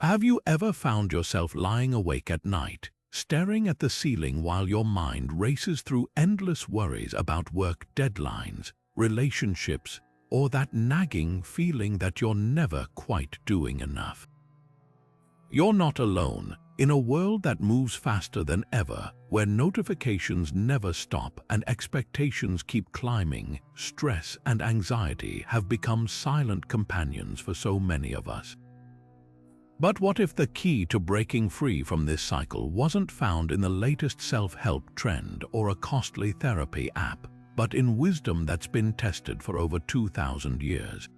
Have you ever found yourself lying awake at night, staring at the ceiling while your mind races through endless worries about work deadlines, relationships, or that nagging feeling that you're never quite doing enough? You're not alone. In a world that moves faster than ever, where notifications never stop and expectations keep climbing, stress and anxiety have become silent companions for so many of us. But what if the key to breaking free from this cycle wasn't found in the latest self-help trend or a costly therapy app, but in wisdom that's been tested for over 2,000 years?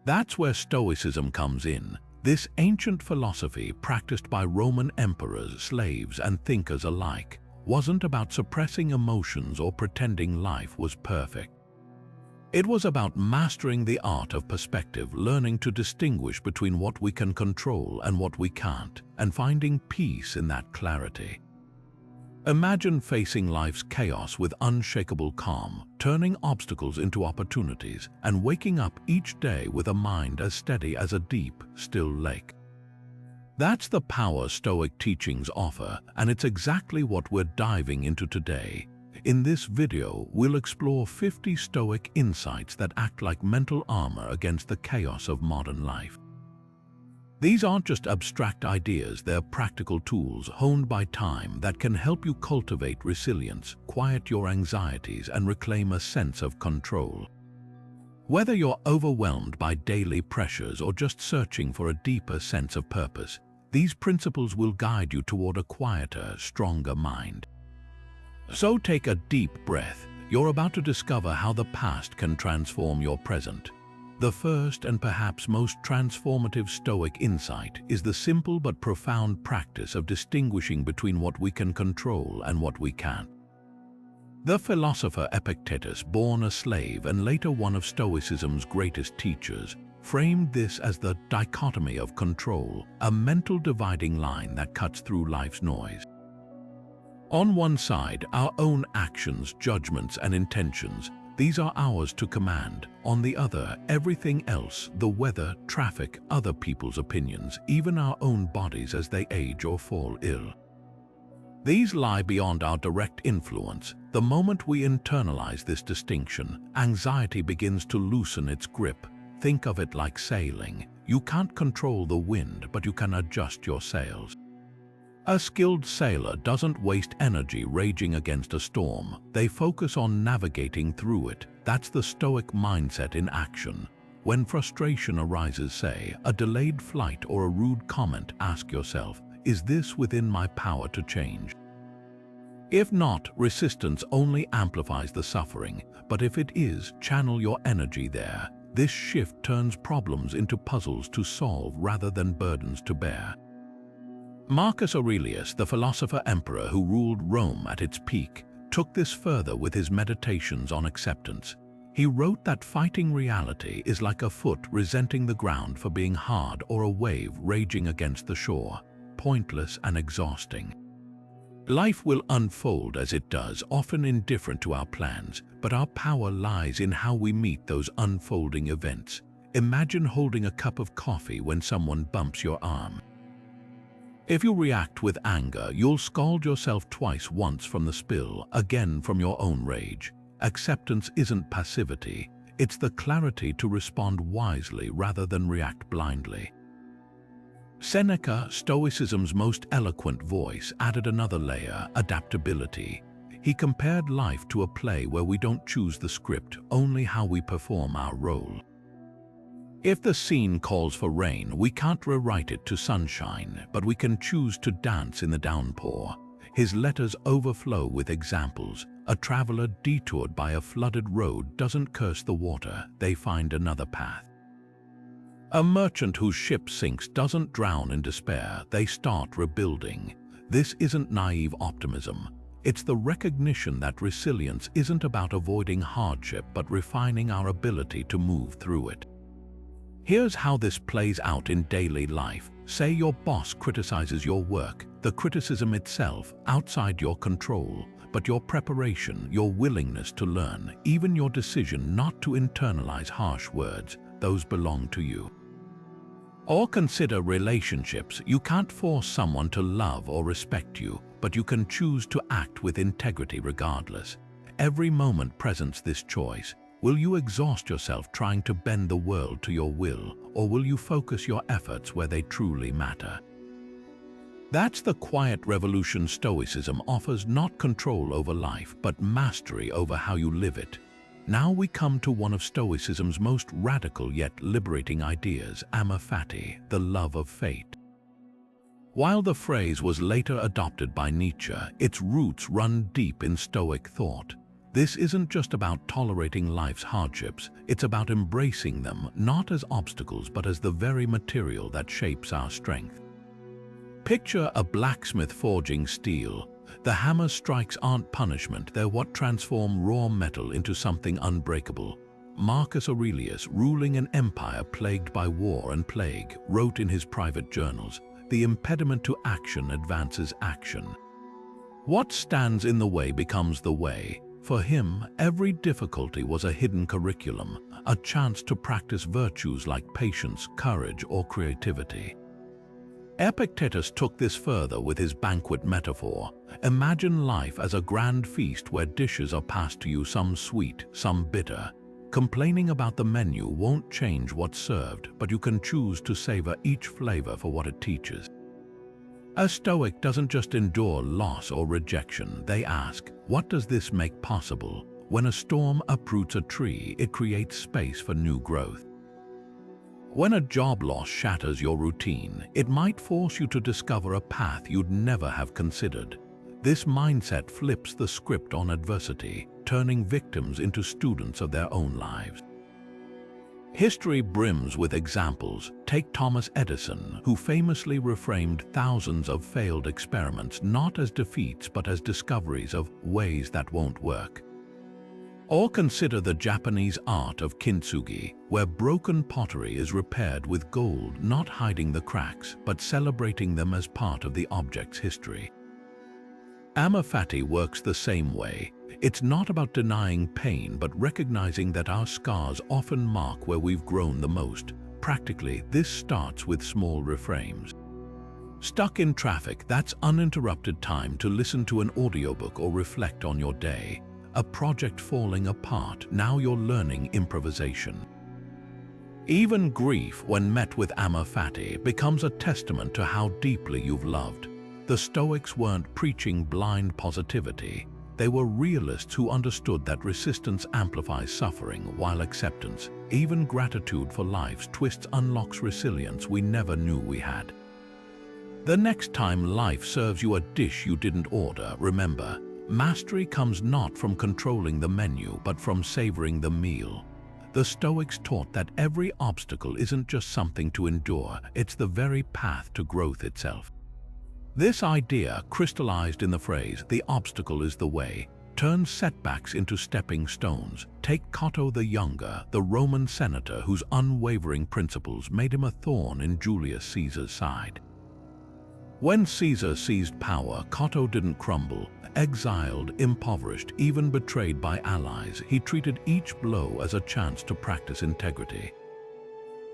That's where Stoicism comes in. This ancient philosophy, practiced by Roman emperors, slaves, and thinkers alike, wasn't about suppressing emotions or pretending life was perfect. It was about mastering the art of perspective, learning to distinguish between what we can control and what we can't, and finding peace in that clarity. Imagine facing life's chaos with unshakable calm, turning obstacles into opportunities, and waking up each day with a mind as steady as a deep, still lake. That's the power Stoic teachings offer, and it's exactly what we're diving into today. In this video, we'll explore 50 Stoic insights that act like mental armor against the chaos of modern life. These aren't just abstract ideas, they're practical tools honed by time that can help you cultivate resilience, quiet your anxieties, and reclaim a sense of control. Whether you're overwhelmed by daily pressures or just searching for a deeper sense of purpose, these principles will guide you toward a quieter, stronger mind. So take a deep breath. You're about to discover how the past can transform your present. The first and perhaps most transformative Stoic insight is the simple but profound practice of distinguishing between what we can control and what we can't. The philosopher Epictetus, born a slave and later one of Stoicism's greatest teachers, framed this as the dichotomy of control, a mental dividing line that cuts through life's noise. On one side, our own actions, judgments, and intentions. These are ours to command. On the other, everything else, the weather, traffic, other people's opinions, even our own bodies as they age or fall ill. These lie beyond our direct influence. The moment we internalize this distinction, anxiety begins to loosen its grip. Think of it like sailing. You can't control the wind, but you can adjust your sails. A skilled sailor doesn't waste energy raging against a storm. They focus on navigating through it. That's the Stoic mindset in action. When frustration arises, say, a delayed flight or a rude comment, ask yourself, is this within my power to change? If not, resistance only amplifies the suffering. But if it is, channel your energy there. This shift turns problems into puzzles to solve rather than burdens to bear. Marcus Aurelius, the philosopher-emperor who ruled Rome at its peak, took this further with his meditations on acceptance. He wrote that fighting reality is like a foot resenting the ground for being hard or a wave raging against the shore, pointless and exhausting. Life will unfold as it does, often indifferent to our plans, but our power lies in how we meet those unfolding events. Imagine holding a cup of coffee when someone bumps your arm. If you react with anger, you'll scald yourself twice, once from the spill, again from your own rage. Acceptance isn't passivity, it's the clarity to respond wisely rather than react blindly. Seneca, Stoicism's most eloquent voice, added another layer, adaptability. He compared life to a play where we don't choose the script, only how we perform our role. If the scene calls for rain, we can't rewrite it to sunshine, but we can choose to dance in the downpour. His letters overflow with examples. A traveler detoured by a flooded road doesn't curse the water, they find another path. A merchant whose ship sinks doesn't drown in despair, they start rebuilding. This isn't naive optimism. It's the recognition that resilience isn't about avoiding hardship but refining our ability to move through it. Here's how this plays out in daily life. Say your boss criticizes your work, the criticism itself outside your control, but your preparation, your willingness to learn, even your decision not to internalize harsh words, those belong to you. Or consider relationships. You can't force someone to love or respect you, but you can choose to act with integrity regardless. Every moment presents this choice. Will you exhaust yourself trying to bend the world to your will, or will you focus your efforts where they truly matter? That's the quiet revolution Stoicism offers, not control over life, but mastery over how you live it. Now we come to one of Stoicism's most radical yet liberating ideas, Amor Fati, the love of fate. While the phrase was later adopted by Nietzsche, its roots run deep in Stoic thought. This isn't just about tolerating life's hardships, it's about embracing them, not as obstacles but as the very material that shapes our strength. Picture a blacksmith forging steel. The hammer's strikes aren't punishment, they're what transform raw metal into something unbreakable. Marcus Aurelius, ruling an empire plagued by war and plague, wrote in his private journals, "The impediment to action advances action." What stands in the way becomes the way. For him, every difficulty was a hidden curriculum, a chance to practice virtues like patience, courage, or creativity. Epictetus took this further with his banquet metaphor. Imagine life as a grand feast where dishes are passed to you, some sweet, some bitter. Complaining about the menu won't change what's served, but you can choose to savor each flavor for what it teaches. A Stoic doesn't just endure loss or rejection, they ask, what does this make possible? When a storm uproots a tree, it creates space for new growth. When a job loss shatters your routine, it might force you to discover a path you'd never have considered. This mindset flips the script on adversity, turning victims into students of their own lives. History brims with examples. Take Thomas Edison, who famously reframed thousands of failed experiments not as defeats but as discoveries of ways that won't work. Or consider the Japanese art of kintsugi, where broken pottery is repaired with gold, not hiding the cracks, but celebrating them as part of the object's history. Amor Fati works the same way. It's not about denying pain, but recognizing that our scars often mark where we've grown the most. Practically, this starts with small reframes. Stuck in traffic, that's uninterrupted time to listen to an audiobook or reflect on your day. A project falling apart, now you're learning improvisation. Even grief, when met with Amor Fati, becomes a testament to how deeply you've loved. The Stoics weren't preaching blind positivity. They were realists who understood that resistance amplifies suffering, while acceptance, even gratitude for life's twists, unlocks resilience we never knew we had. The next time life serves you a dish you didn't order, remember, mastery comes not from controlling the menu, but from savoring the meal. The Stoics taught that every obstacle isn't just something to endure, it's the very path to growth itself. This idea, crystallized in the phrase, "the obstacle is the way," turns setbacks into stepping stones. Take Cato the Younger, the Roman senator whose unwavering principles made him a thorn in Julius Caesar's side. When Caesar seized power, Cato didn't crumble. Exiled, impoverished, even betrayed by allies, he treated each blow as a chance to practice integrity.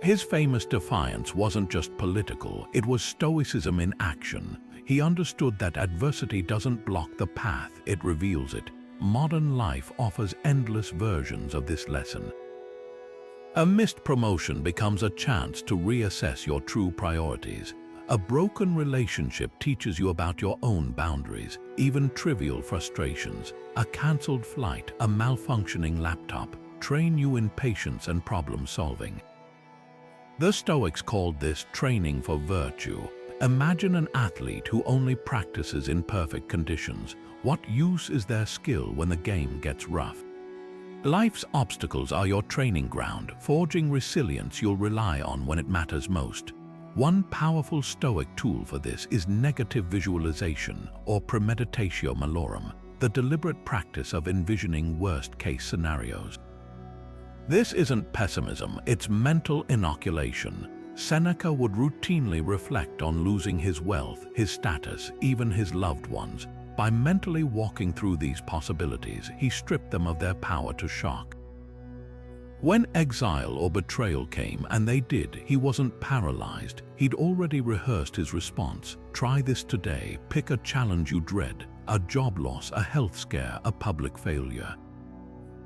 His famous defiance wasn't just political, it was Stoicism in action. He understood that adversity doesn't block the path, it reveals it. Modern life offers endless versions of this lesson. A missed promotion becomes a chance to reassess your true priorities. A broken relationship teaches you about your own boundaries, even trivial frustrations. A cancelled flight, a malfunctioning laptop, train you in patience and problem solving. The Stoics called this training for virtue. Imagine an athlete who only practices in perfect conditions. What use is their skill when the game gets rough? Life's obstacles are your training ground, forging resilience you'll rely on when it matters most. One powerful Stoic tool for this is negative visualization, or premeditatio malorum, the deliberate practice of envisioning worst-case scenarios. This isn't pessimism, it's mental inoculation. Seneca would routinely reflect on losing his wealth, his status, even his loved ones. By mentally walking through these possibilities, he stripped them of their power to shock. When exile or betrayal came, and they did, he wasn't paralyzed. He'd already rehearsed his response. Try this today. Pick a challenge you dread, a job loss, a health scare, a public failure.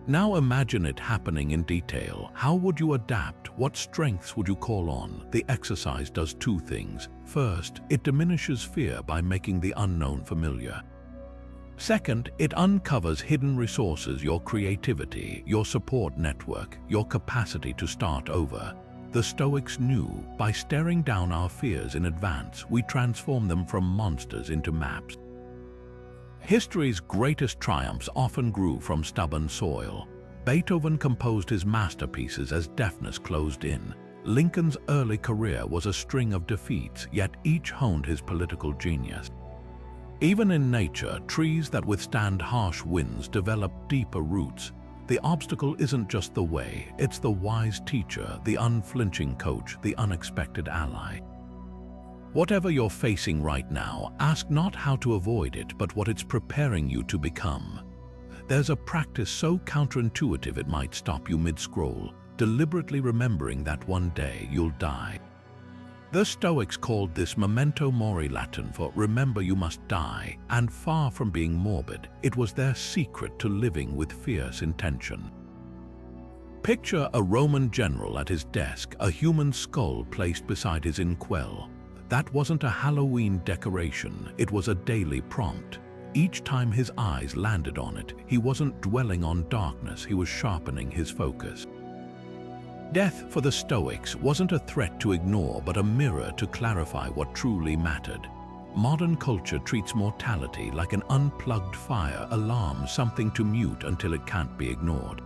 Now imagine it happening in detail. How would you adapt? What strengths would you call on? The exercise does two things. First, it diminishes fear by making the unknown familiar. Second, it uncovers hidden resources, your creativity, your support network, your capacity to start over. The Stoics knew, by staring down our fears in advance, we transform them from monsters into maps. History's greatest triumphs often grew from stubborn soil. Beethoven composed his masterpieces as deafness closed in. Lincoln's early career was a string of defeats, yet each honed his political genius. Even in nature, trees that withstand harsh winds develop deeper roots. The obstacle isn't just the way, it's the wise teacher, the unflinching coach, the unexpected ally. Whatever you're facing right now, ask not how to avoid it, but what it's preparing you to become. There's a practice so counterintuitive it might stop you mid-scroll, deliberately remembering that one day you'll die. The Stoics called this Memento Mori, Latin for remember you must die, and far from being morbid, it was their secret to living with fierce intention. Picture a Roman general at his desk, a human skull placed beside his inkwell. That wasn't a Halloween decoration, it was a daily prompt. Each time his eyes landed on it, he wasn't dwelling on darkness, he was sharpening his focus. Death for the Stoics wasn't a threat to ignore, but a mirror to clarify what truly mattered. Modern culture treats mortality like an unplugged fire alarm, something to mute until it can't be ignored.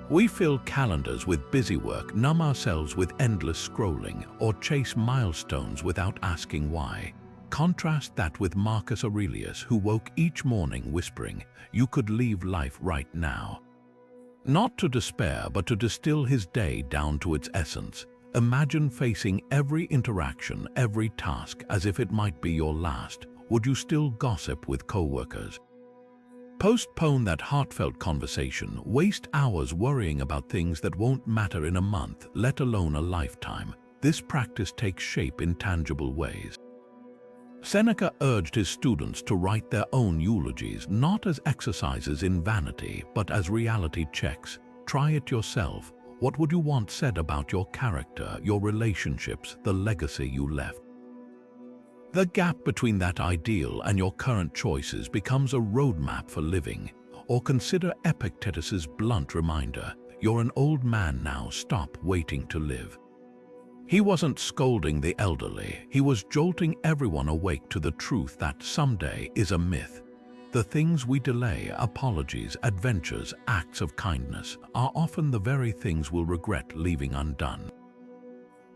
We fill calendars with busy work, numb ourselves with endless scrolling, or chase milestones without asking why. Contrast that with Marcus Aurelius, who woke each morning whispering, "You could leave life right now." Not to despair, but to distill his day down to its essence. Imagine facing every interaction, every task, as if it might be your last. Would you still gossip with co-workers? Postpone that heartfelt conversation, waste hours worrying about things that won't matter in a month, let alone a lifetime. This practice takes shape in tangible ways. Seneca urged his students to write their own eulogies, not as exercises in vanity, but as reality checks. Try it yourself. What would you want said about your character, your relationships, the legacy you left? The gap between that ideal and your current choices becomes a roadmap for living. Or consider Epictetus's blunt reminder, "You're an old man now, stop waiting to live." He wasn't scolding the elderly, he was jolting everyone awake to the truth that someday is a myth. The things we delay, apologies, adventures, acts of kindness, are often the very things we'll regret leaving undone.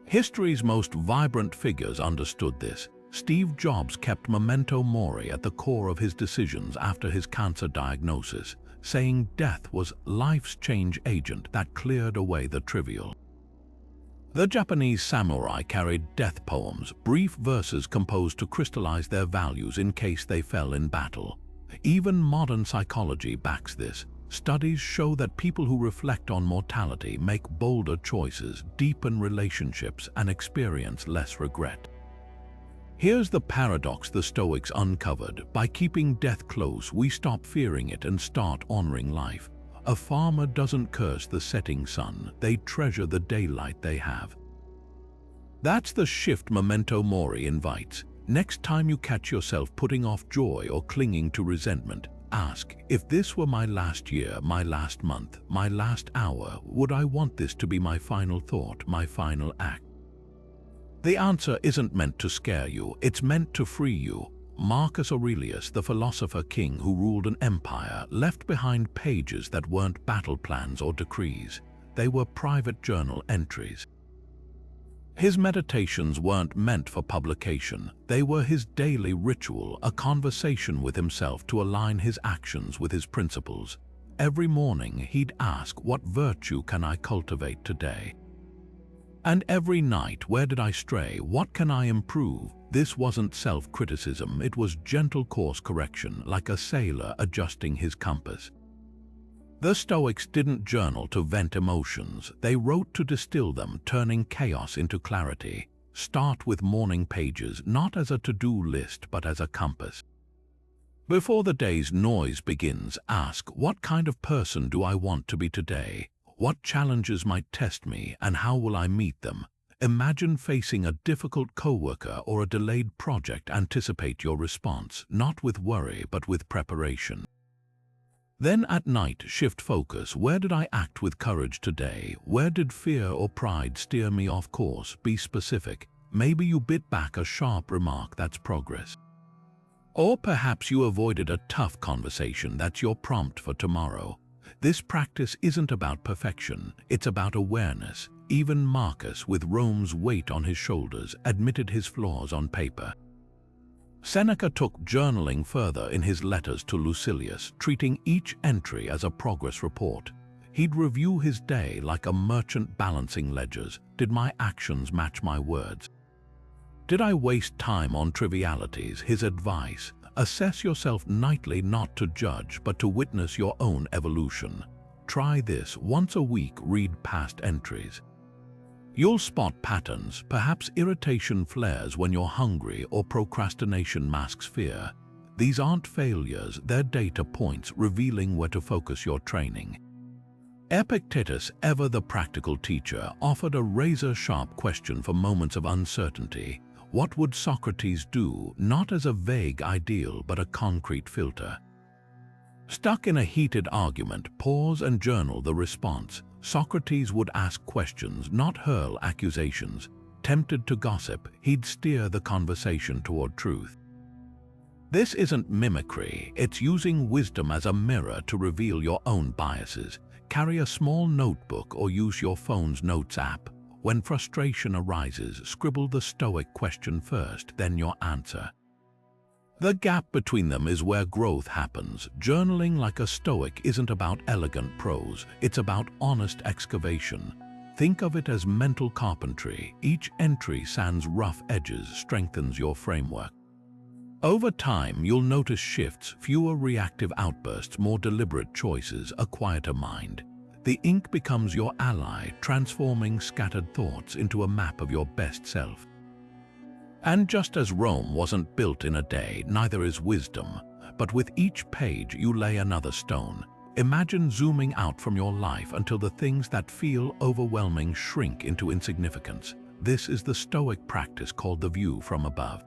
History's most vibrant figures understood this. Steve Jobs kept Memento Mori at the core of his decisions after his cancer diagnosis, saying death was life's change agent that cleared away the trivial. The Japanese samurai carried death poems, brief verses composed to crystallize their values in case they fell in battle. Even modern psychology backs this. Studies show that people who reflect on mortality make bolder choices, deepen relationships, and experience less regret. Here's the paradox the Stoics uncovered. By keeping death close, we stop fearing it and start honoring life. A farmer doesn't curse the setting sun, they treasure the daylight they have. That's the shift Memento Mori invites. Next time you catch yourself putting off joy or clinging to resentment, ask, if this were my last year, my last month, my last hour, would I want this to be my final thought, my final act? The answer isn't meant to scare you, it's meant to free you. Marcus Aurelius, the philosopher king who ruled an empire, left behind pages that weren't battle plans or decrees. They were private journal entries. His meditations weren't meant for publication. They were his daily ritual, a conversation with himself to align his actions with his principles. Every morning he'd ask, what virtue can I cultivate today? And every night, where did I stray? What can I improve? This wasn't self-criticism, it was gentle course correction, like a sailor adjusting his compass. The Stoics didn't journal to vent emotions, they wrote to distill them, turning chaos into clarity. Start with morning pages, not as a to-do list, but as a compass. Before the day's noise begins, ask, what kind of person do I want to be today? What challenges might test me, and how will I meet them? Imagine facing a difficult coworker or a delayed project. Anticipate your response, not with worry, but with preparation. Then at night, shift focus. Where did I act with courage today? Where did fear or pride steer me off course? Be specific. Maybe you bit back a sharp remark. That's progress. Or perhaps you avoided a tough conversation. That's your prompt for tomorrow. This practice isn't about perfection, it's about awareness. Even Marcus, with Rome's weight on his shoulders, admitted his flaws on paper. Seneca took journaling further in his letters to Lucilius, treating each entry as a progress report. He'd review his day like a merchant balancing ledgers. Did my actions match my words? Did I waste time on trivialities? His advice: assess yourself nightly, not to judge, but to witness your own evolution. Try this once a week. Read past entries. You'll spot patterns. Perhaps irritation flares when you're hungry, or procrastination masks fear. These aren't failures, they're data points revealing where to focus your training. Epictetus, ever the practical teacher, offered a razor-sharp question for moments of uncertainty. What would Socrates do, not as a vague ideal, but a concrete filter? Stuck in a heated argument, pause and journal the response. Socrates would ask questions, not hurl accusations. Tempted to gossip, he'd steer the conversation toward truth. This isn't mimicry, it's using wisdom as a mirror to reveal your own biases. Carry a small notebook or use your phone's notes app. When frustration arises, scribble the Stoic question first, then your answer. The gap between them is where growth happens. Journaling like a Stoic isn't about elegant prose, it's about honest excavation. Think of it as mental carpentry. Each entry sands rough edges, strengthens your framework. Over time, you'll notice shifts, fewer reactive outbursts, more deliberate choices, a quieter mind. The ink becomes your ally, transforming scattered thoughts into a map of your best self. And just as Rome wasn't built in a day, neither is wisdom. But with each page, you lay another stone. Imagine zooming out from your life until the things that feel overwhelming shrink into insignificance. This is the Stoic practice called the view from above.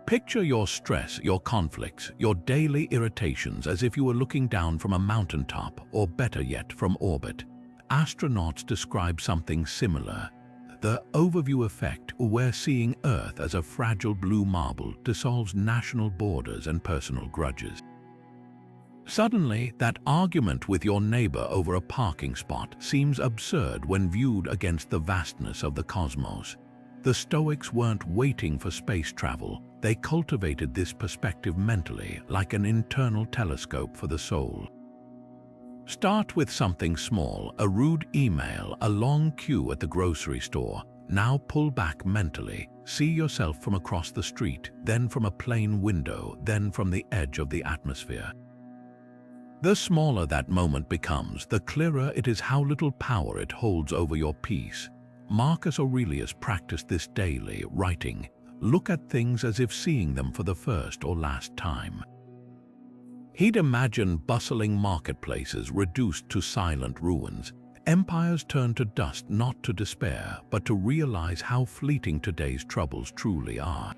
Picture your stress, your conflicts, your daily irritations as if you were looking down from a mountaintop, or better yet, from orbit. Astronauts describe something similar. The overview effect, where seeing Earth as a fragile blue marble dissolves national borders and personal grudges. Suddenly, that argument with your neighbor over a parking spot seems absurd when viewed against the vastness of the cosmos. The Stoics weren't waiting for space travel. They cultivated this perspective mentally, like an internal telescope for the soul. Start with something small, a rude email, a long queue at the grocery store. Now pull back mentally. See yourself from across the street, then from a plane window, then from the edge of the atmosphere. The smaller that moment becomes, the clearer it is how little power it holds over your peace. Marcus Aurelius practiced this daily, writing, "Look at things as if seeing them for the first or last time." He'd imagine bustling marketplaces reduced to silent ruins, empires turned to dust not to despair, but to realize how fleeting today's troubles truly are.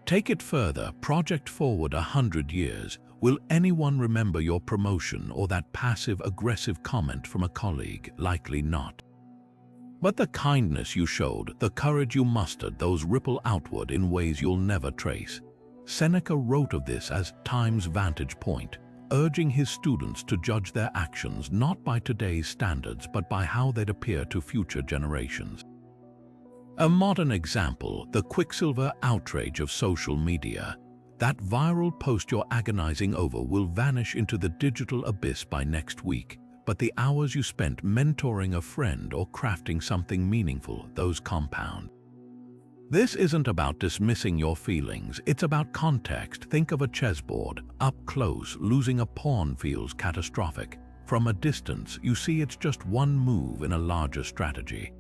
Take it further, project forward 100 years. Will anyone remember your promotion or that passive-aggressive comment from a colleague? Likely not. But the kindness you showed, the courage you mustered, those ripple outward in ways you'll never trace. Seneca wrote of this as time's vantage point, urging his students to judge their actions not by today's standards but by how they'd appear to future generations. A modern example, the quicksilver outrage of social media. That viral post you're agonizing over will vanish into the digital abyss by next week, but the hours you spent mentoring a friend or crafting something meaningful, those compound. This isn't about dismissing your feelings, it's about context. Think of a chessboard. Up close, losing a pawn feels catastrophic. From a distance, you see it's just one move in a larger strategy.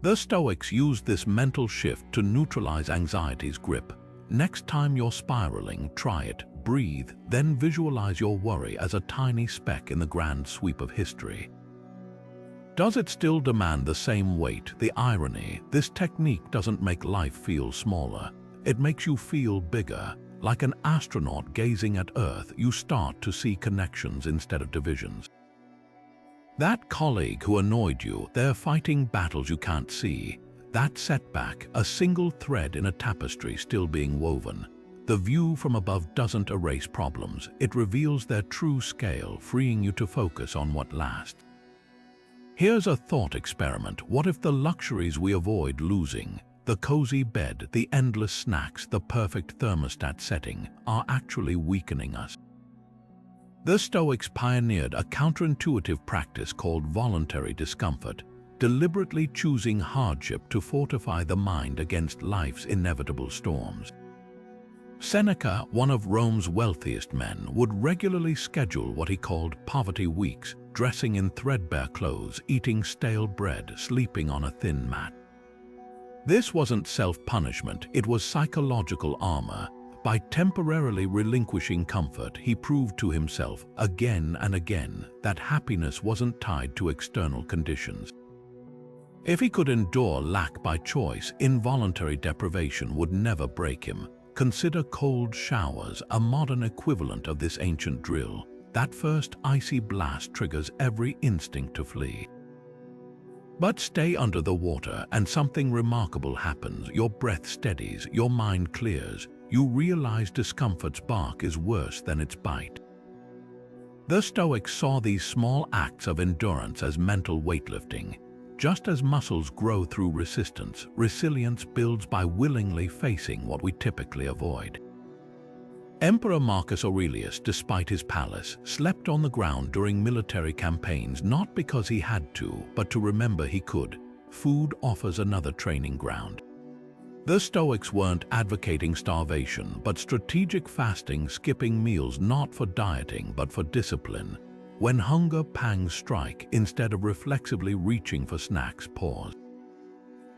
The Stoics used this mental shift to neutralize anxiety's grip. Next time you're spiraling, try it, breathe, then visualize your worry as a tiny speck in the grand sweep of history. Does it still demand the same weight? The irony, this technique doesn't make life feel smaller. It makes you feel bigger. Like an astronaut gazing at Earth, you start to see connections instead of divisions. That colleague who annoyed you, they're fighting battles you can't see. That setback, a single thread in a tapestry still being woven. The view from above doesn't erase problems. It reveals their true scale, freeing you to focus on what lasts. Here's a thought experiment. What if the luxuries we avoid losing, the cozy bed, the endless snacks, the perfect thermostat setting, are actually weakening us? The Stoics pioneered a counterintuitive practice called voluntary discomfort, deliberately choosing hardship to fortify the mind against life's inevitable storms. Seneca, one of Rome's wealthiest men, would regularly schedule what he called poverty weeks, dressing in threadbare clothes, eating stale bread, sleeping on a thin mat. This wasn't self-punishment, it was psychological armor. By temporarily relinquishing comfort, he proved to himself again and again that happiness wasn't tied to external conditions. If he could endure lack by choice, involuntary deprivation would never break him. Consider cold showers, a modern equivalent of this ancient drill. That first icy blast triggers every instinct to flee. But stay under the water and something remarkable happens. Your breath steadies, your mind clears. You realize discomfort's bark is worse than its bite. The Stoics saw these small acts of endurance as mental weightlifting. Just as muscles grow through resistance, resilience builds by willingly facing what we typically avoid. Emperor Marcus Aurelius, despite his palace, slept on the ground during military campaigns, not because he had to, but to remember he could. Food offers another training ground. The Stoics weren't advocating starvation, but strategic fasting, skipping meals not for dieting, but for discipline. When hunger pangs strike, instead of reflexively reaching for snacks, pause.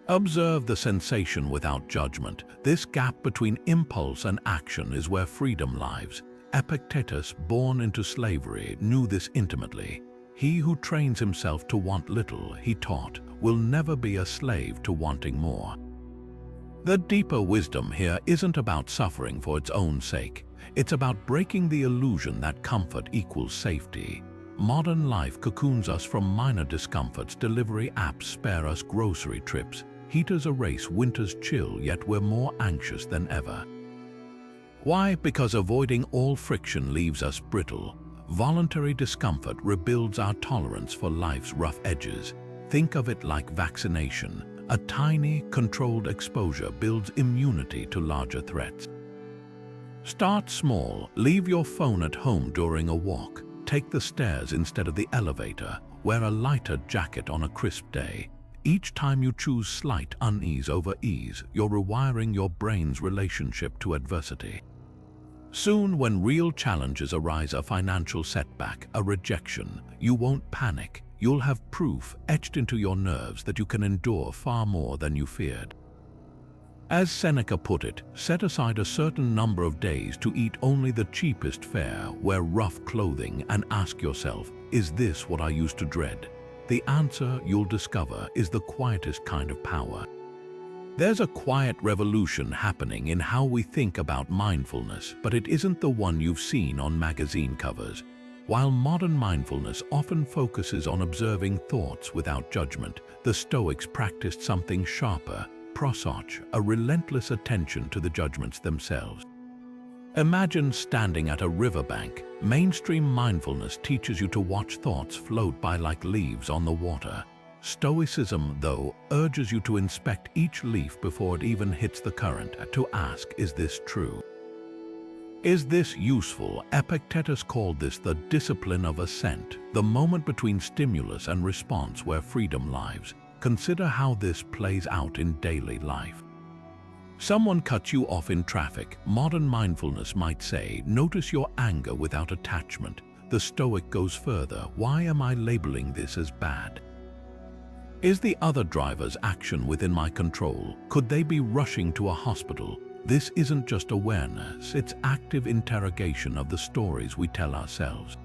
Observe the sensation without judgment. This gap between impulse and action is where freedom lies. Epictetus, born into slavery, knew this intimately. He who trains himself to want little, he taught, will never be a slave to wanting more. The deeper wisdom here isn't about suffering for its own sake. It's about breaking the illusion that comfort equals safety. Modern life cocoons us from minor discomforts. Delivery apps spare us grocery trips. Heaters erase winter's chill, yet we're more anxious than ever. Why? Because avoiding all friction leaves us brittle. Voluntary discomfort rebuilds our tolerance for life's rough edges. Think of it like vaccination. A tiny, controlled exposure builds immunity to larger threats. Start small. Leave your phone at home during a walk. Take the stairs instead of the elevator. Wear a lighter jacket on a crisp day. Each time you choose slight unease over ease, you're rewiring your brain's relationship to adversity. Soon, when real challenges arise, a financial setback, a rejection, you won't panic. You'll have proof etched into your nerves that you can endure far more than you feared. As Seneca put it, set aside a certain number of days to eat only the cheapest fare, wear rough clothing, and ask yourself, is this what I used to dread? The answer, you'll discover, is the quietest kind of power. There's a quiet revolution happening in how we think about mindfulness, but it isn't the one you've seen on magazine covers. While modern mindfulness often focuses on observing thoughts without judgment, the Stoics practiced something sharper, prosoch, a relentless attention to the judgments themselves. Imagine standing at a riverbank. Mainstream mindfulness teaches you to watch thoughts float by like leaves on the water. Stoicism, though, urges you to inspect each leaf before it even hits the current, to ask, is this true? Is this useful? Epictetus called this the discipline of assent, the moment between stimulus and response where freedom lives. Consider how this plays out in daily life. Someone cuts you off in traffic. Modern mindfulness might say, notice your anger without attachment. The Stoic goes further. Why am I labeling this as bad? Is the other driver's action within my control? Could they be rushing to a hospital? This isn't just awareness, it's active interrogation of the stories we tell ourselves.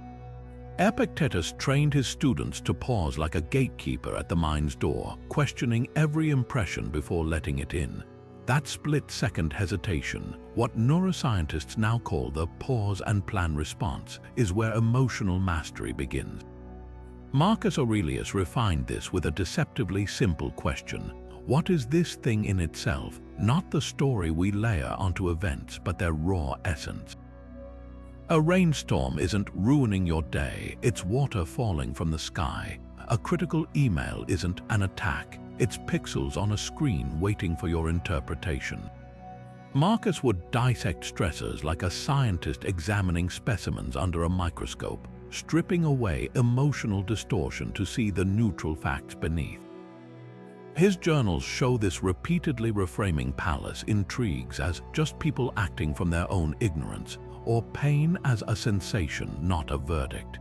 Epictetus trained his students to pause like a gatekeeper at the mind's door, questioning every impression before letting it in. That split-second hesitation, what neuroscientists now call the pause and plan response, is where emotional mastery begins. Marcus Aurelius refined this with a deceptively simple question. What is this thing in itself, not the story we layer onto events, but their raw essence? A rainstorm isn't ruining your day, it's water falling from the sky. A critical email isn't an attack, it's pixels on a screen waiting for your interpretation. Marcus would dissect stressors like a scientist examining specimens under a microscope, stripping away emotional distortion to see the neutral facts beneath. His journals show this, repeatedly reframing palace intrigues as just people acting from their own ignorance, or pain as a sensation, not a verdict.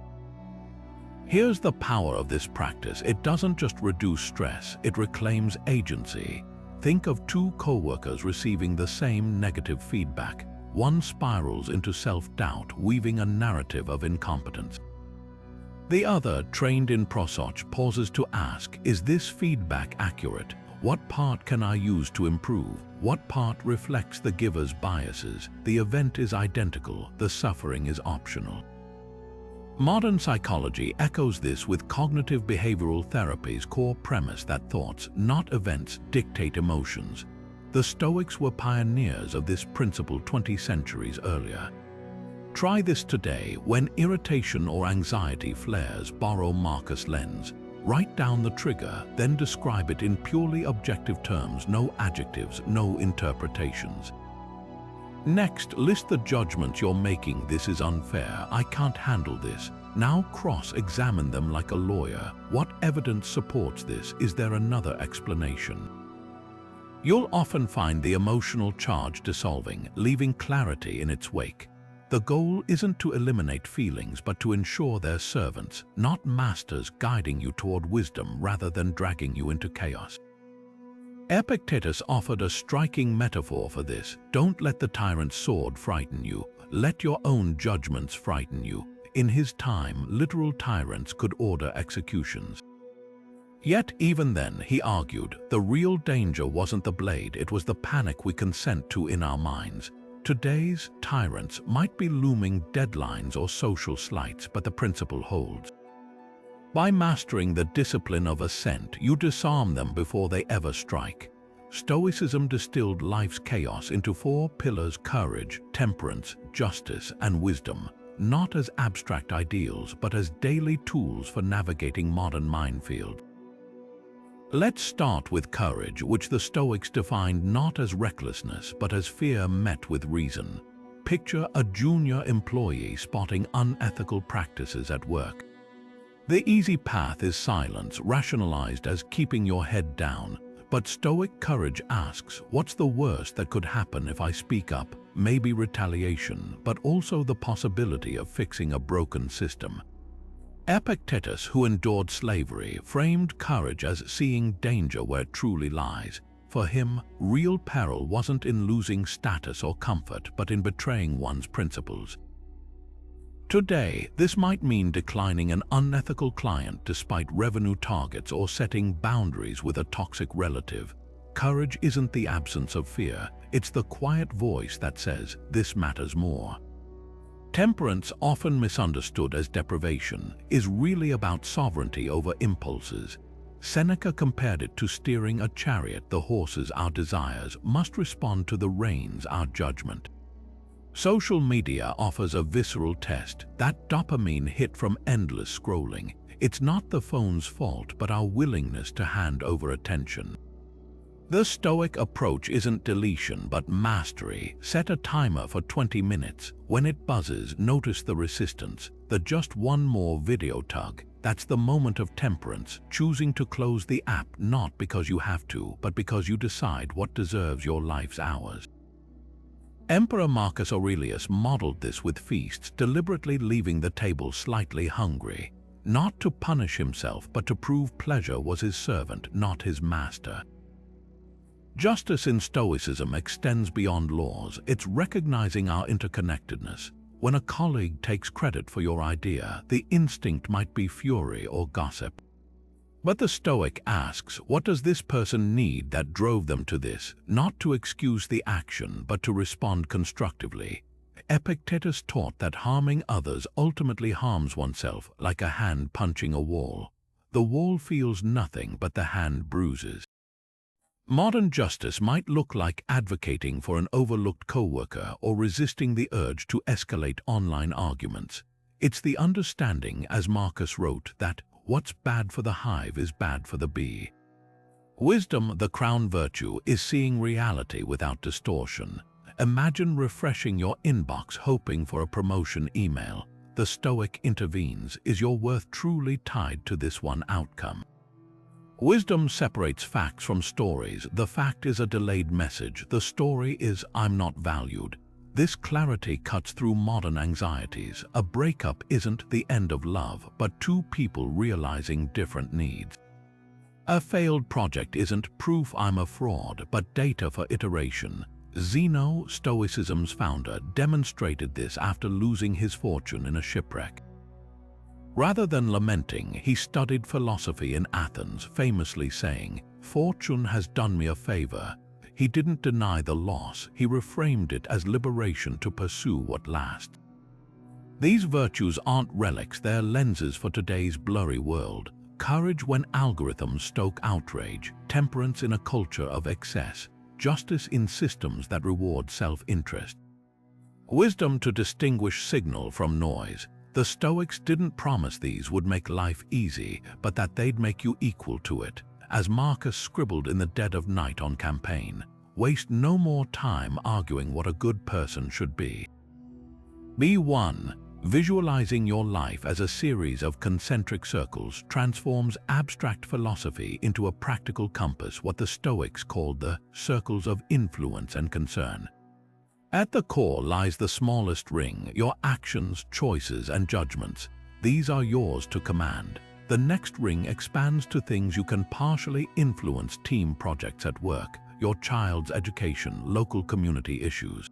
Here's the power of this practice. It doesn't just reduce stress, it reclaims agency. Think of two co-workers receiving the same negative feedback. One spirals into self-doubt, weaving a narrative of incompetence. The other, trained in prosody, pauses to ask, is this feedback accurate? What part can I use to improve? What part reflects the giver's biases? The event is identical, the suffering is optional. Modern psychology echoes this with cognitive behavioral therapy's core premise that thoughts, not events, dictate emotions. The Stoics were pioneers of this principle 20 centuries earlier. Try this today. When irritation or anxiety flares, borrow Marcus' lens. Write down the trigger, then describe it in purely objective terms, no adjectives, no interpretations. Next, list the judgments you're making. This is unfair. I can't handle this. Now cross-examine them like a lawyer. What evidence supports this? Is there another explanation? You'll often find the emotional charge dissolving, leaving clarity in its wake. The goal isn't to eliminate feelings, but to ensure they're servants, not masters, guiding you toward wisdom rather than dragging you into chaos. Epictetus offered a striking metaphor for this. Don't let the tyrant's sword frighten you. Let your own judgments frighten you. In his time, literal tyrants could order executions. Yet even then, he argued, the real danger wasn't the blade, it was the panic we consent to in our minds. Today's tyrants might be looming deadlines or social slights, but the principle holds. By mastering the discipline of assent, you disarm them before they ever strike. Stoicism distilled life's chaos into 4 pillars: courage, temperance, justice, and wisdom, not as abstract ideals, but as daily tools for navigating modern minefield. Let's start with courage, which the Stoics defined not as recklessness, but as fear met with reason. Picture a junior employee spotting unethical practices at work. The easy path is silence, rationalized as keeping your head down. But Stoic courage asks, what's the worst that could happen if I speak up? Maybe retaliation, but also the possibility of fixing a broken system. Epictetus, who endured slavery, framed courage as seeing danger where it truly lies. For him, real peril wasn't in losing status or comfort, but in betraying one's principles. Today, this might mean declining an unethical client despite revenue targets or setting boundaries with a toxic relative. Courage isn't the absence of fear, it's the quiet voice that says, this matters more. Temperance, often misunderstood as deprivation, is really about sovereignty over impulses. Seneca compared it to steering a chariot. The horses, our desires, must respond to the reins, our judgment. Social media offers a visceral test, that dopamine hit from endless scrolling. It's not the phone's fault, but our willingness to hand over attention. The Stoic approach isn't deletion, but mastery. Set a timer for 20 minutes. When it buzzes, notice the resistance, the just one more video tug. That's the moment of temperance, choosing to close the app not because you have to, but because you decide what deserves your life's hours. Emperor Marcus Aurelius modeled this with feasts, deliberately leaving the table slightly hungry, not to punish himself but to prove pleasure was his servant, not his master. Justice in Stoicism extends beyond laws. It's recognizing our interconnectedness. When a colleague takes credit for your idea, the instinct might be fury or gossip. But the Stoic asks, what does this person need that drove them to this? Not to excuse the action, but to respond constructively. Epictetus taught that harming others ultimately harms oneself, like a hand punching a wall. The wall feels nothing, but the hand bruises. Modern justice might look like advocating for an overlooked coworker or resisting the urge to escalate online arguments. It's the understanding, as Marcus wrote, that what's bad for the hive is bad for the bee. Wisdom, the crown virtue, is seeing reality without distortion. Imagine refreshing your inbox hoping for a promotion email. The Stoic intervenes. Is your worth truly tied to this one outcome? Wisdom separates facts from stories. The fact is a delayed message. The story is, I'm not valued. This clarity cuts through modern anxieties. A breakup isn't the end of love, but two people realizing different needs. A failed project isn't proof I'm a fraud, but data for iteration. Zeno, Stoicism's founder, demonstrated this after losing his fortune in a shipwreck. Rather than lamenting, he studied philosophy in Athens, famously saying, "Fortune has done me a favor." He didn't deny the loss, he reframed it as liberation to pursue what lasts. These virtues aren't relics, they're lenses for today's blurry world. Courage when algorithms stoke outrage, temperance in a culture of excess, justice in systems that reward self-interest. Wisdom to distinguish signal from noise. The Stoics didn't promise these would make life easy, but that they'd make you equal to it. As Marcus scribbled in the dead of night on campaign, waste no more time arguing what a good person should be. Be one. Visualizing your life as a series of concentric circles transforms abstract philosophy into a practical compass, what the Stoics called the circles of influence and concern. At the core lies the smallest ring, your actions, choices, and judgments. These are yours to command. The next ring expands to things you can partially influence: team projects at work, your child's education, local community issues.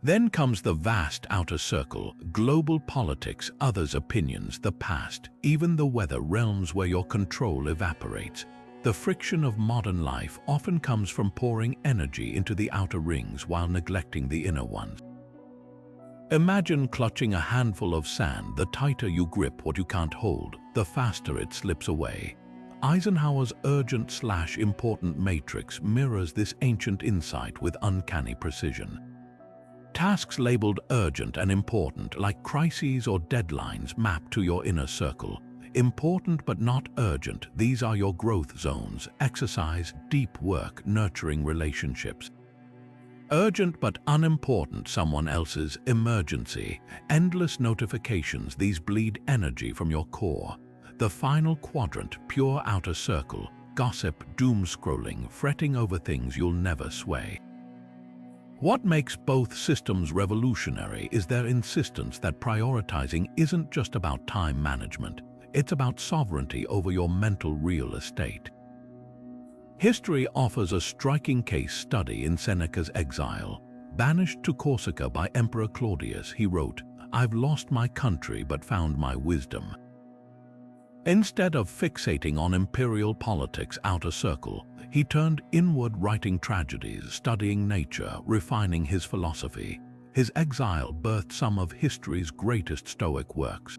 Then comes the vast outer circle, global politics, others' opinions, the past, even the weather, realms where your control evaporates. The friction of modern life often comes from pouring energy into the outer rings while neglecting the inner ones. Imagine clutching a handful of sand. The tighter you grip what you can't hold, the faster it slips away. Eisenhower's urgent/important matrix mirrors this ancient insight with uncanny precision. Tasks labeled urgent and important, like crises or deadlines, map to your inner circle. Important but not urgent, these are your growth zones: exercise, deep work, nurturing relationships. Urgent but unimportant, someone else's emergency, endless notifications, these bleed energy from your core. The final quadrant, pure outer circle, gossip, doom scrolling, fretting over things you'll never sway. What makes both systems revolutionary is their insistence that prioritizing isn't just about time management. It's about sovereignty over your mental real estate. History offers a striking case study in Seneca's exile. Banished to Corsica by Emperor Claudius, he wrote, "I've lost my country but found my wisdom." Instead of fixating on imperial politics' outer circle, he turned inward, writing tragedies, studying nature, refining his philosophy. His exile birthed some of history's greatest Stoic works.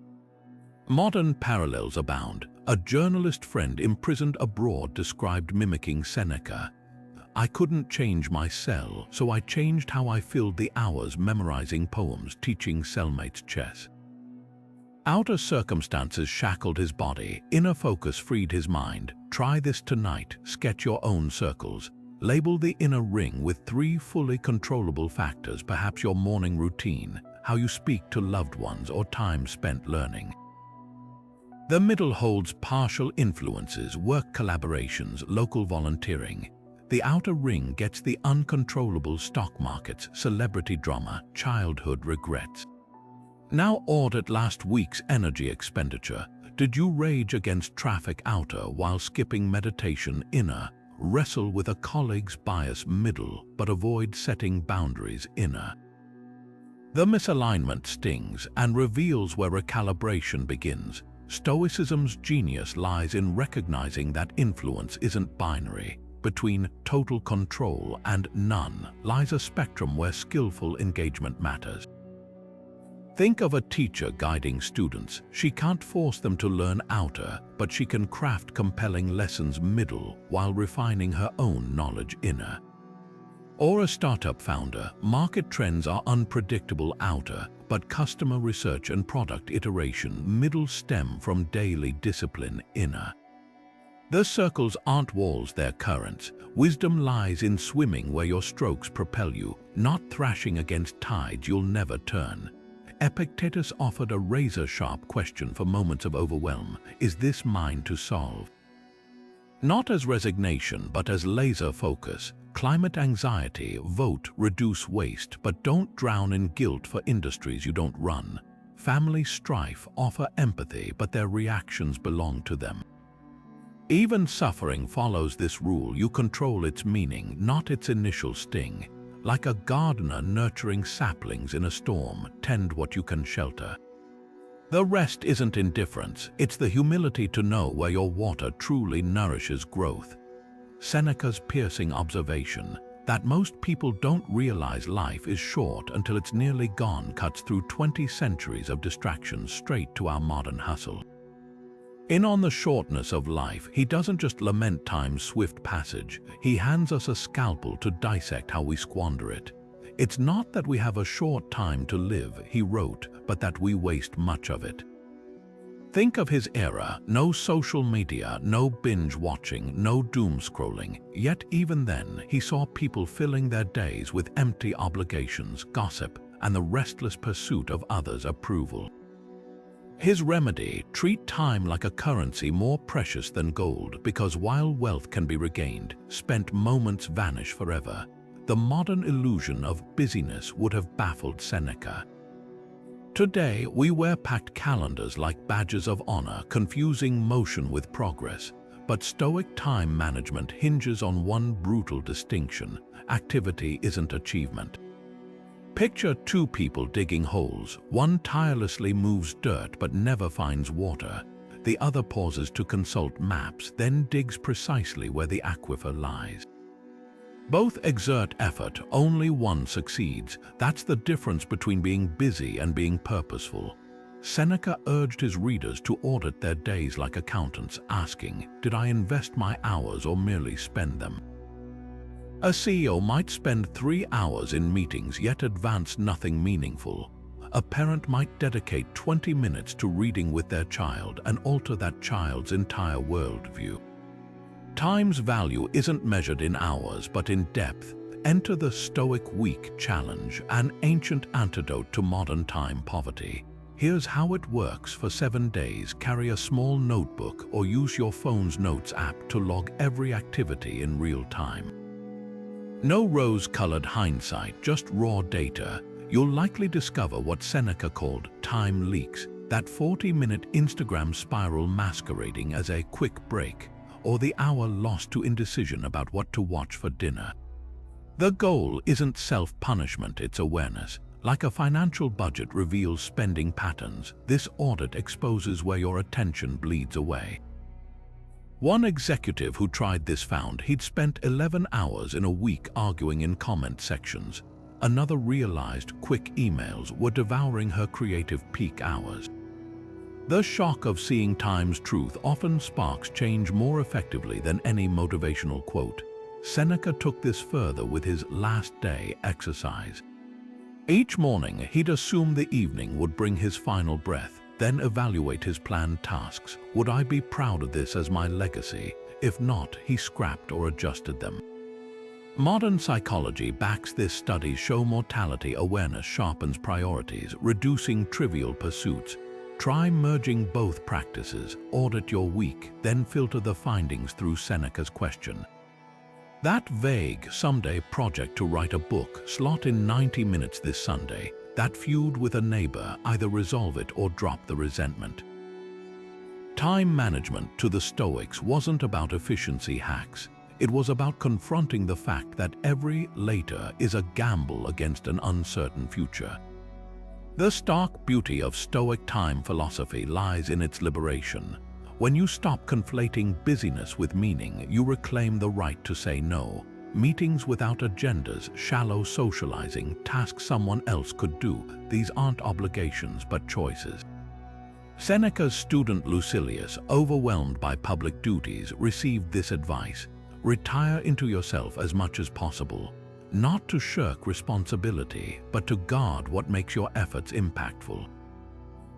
Modern parallels abound. A journalist friend imprisoned abroad described mimicking Seneca. "I couldn't change my cell, so I changed how I filled the hours memorizing poems, teaching cellmates chess." Outer circumstances shackled his body, inner focus freed his mind. Try this tonight. Sketch your own circles. Label the inner ring with 3 fully controllable factors, perhaps your morning routine, how you speak to loved ones, or time spent learning. The middle holds partial influences, work collaborations, local volunteering. The outer ring gets the uncontrollable stock markets, celebrity drama, childhood regrets. Now audit last week's energy expenditure. Did you rage against traffic outer while skipping meditation inner? Wrestle with a colleague's bias middle, but avoid setting boundaries inner. The misalignment stings and reveals where recalibration begins. Stoicism's genius lies in recognizing that influence isn't binary. Between total control and none lies a spectrum where skillful engagement matters. Think of a teacher guiding students. She can't force them to learn outer, but she can craft compelling lessons middle while refining her own knowledge inner. Or a startup founder, market trends are unpredictable outer, but customer research and product iteration middle stem from daily discipline inner. The circles aren't walls, they're currents. Wisdom lies in swimming where your strokes propel you, not thrashing against tides you'll never turn. Epictetus offered a razor-sharp question for moments of overwhelm. Is this mine to solve? Not as resignation, but as laser focus. Climate anxiety, vote, reduce waste, but don't drown in guilt for industries you don't run. Family strife, offer empathy, but their reactions belong to them. Even suffering follows this rule. You control its meaning, not its initial sting. Like a gardener nurturing saplings in a storm, tend what you can shelter. The rest isn't indifference, it's the humility to know where your water truly nourishes growth. Seneca's piercing observation that most people don't realize life is short until it's nearly gone cuts through 20 centuries of distractions straight to our modern hustle. In On the Shortness of Life, he doesn't just lament time's swift passage, he hands us a scalpel to dissect how we squander it. It's not that we have a short time to live, he wrote, but that we waste much of it. Think of his era, no social media, no binge watching, no doom scrolling, yet even then he saw people filling their days with empty obligations, gossip, and the restless pursuit of others' approval. His remedy, treat time like a currency more precious than gold, because while wealth can be regained, spent moments vanish forever. The modern illusion of busyness would have baffled Seneca. Today, we wear packed calendars like badges of honor, confusing motion with progress. But Stoic time management hinges on one brutal distinction: activity isn't achievement. Picture two people digging holes. One tirelessly moves dirt but never finds water. The other pauses to consult maps, then digs precisely where the aquifer lies. Both exert effort, only one succeeds. That's the difference between being busy and being purposeful. Seneca urged his readers to audit their days like accountants, asking, did I invest my hours or merely spend them? A CEO might spend 3 hours in meetings yet advance nothing meaningful. A parent might dedicate 20 minutes to reading with their child and alter that child's entire worldview. Time's value isn't measured in hours but in depth. Enter the Stoic Week Challenge, an ancient antidote to modern time poverty. Here's how it works. For 7 days, carry a small notebook or use your phone's notes app to log every activity in real time. No rose-colored hindsight, just raw data. You'll likely discover what Seneca called time leaks, that 40-minute Instagram spiral masquerading as a quick break, or the hour lost to indecision about what to watch for dinner. The goal isn't self-punishment, it's awareness. Like a financial budget reveals spending patterns, this audit exposes where your attention bleeds away. One executive who tried this found he'd spent 11 hours in a week arguing in comment sections. Another realized quick emails were devouring her creative peak hours. The shock of seeing time's truth often sparks change more effectively than any motivational quote. Seneca took this further with his last day exercise. Each morning, he'd assume the evening would bring his final breath, then evaluate his planned tasks. Would I be proud of this as my legacy? If not, he scrapped or adjusted them. Modern psychology backs this. Studies show mortality awareness sharpens priorities, reducing trivial pursuits. Try merging both practices, audit your week, then filter the findings through Seneca's question. That vague someday project to write a book, slot in 90 minutes this Sunday. That feud with a neighbor, either resolve it or drop the resentment. Time management to the Stoics wasn't about efficiency hacks. It was about confronting the fact that every later is a gamble against an uncertain future. The stark beauty of Stoic time philosophy lies in its liberation. When you stop conflating busyness with meaning, you reclaim the right to say no. Meetings without agendas, shallow socializing, tasks someone else could do. These aren't obligations but choices. Seneca's student Lucilius, overwhelmed by public duties, received this advice: retire into yourself as much as possible. Not to shirk responsibility, but to guard what makes your efforts impactful.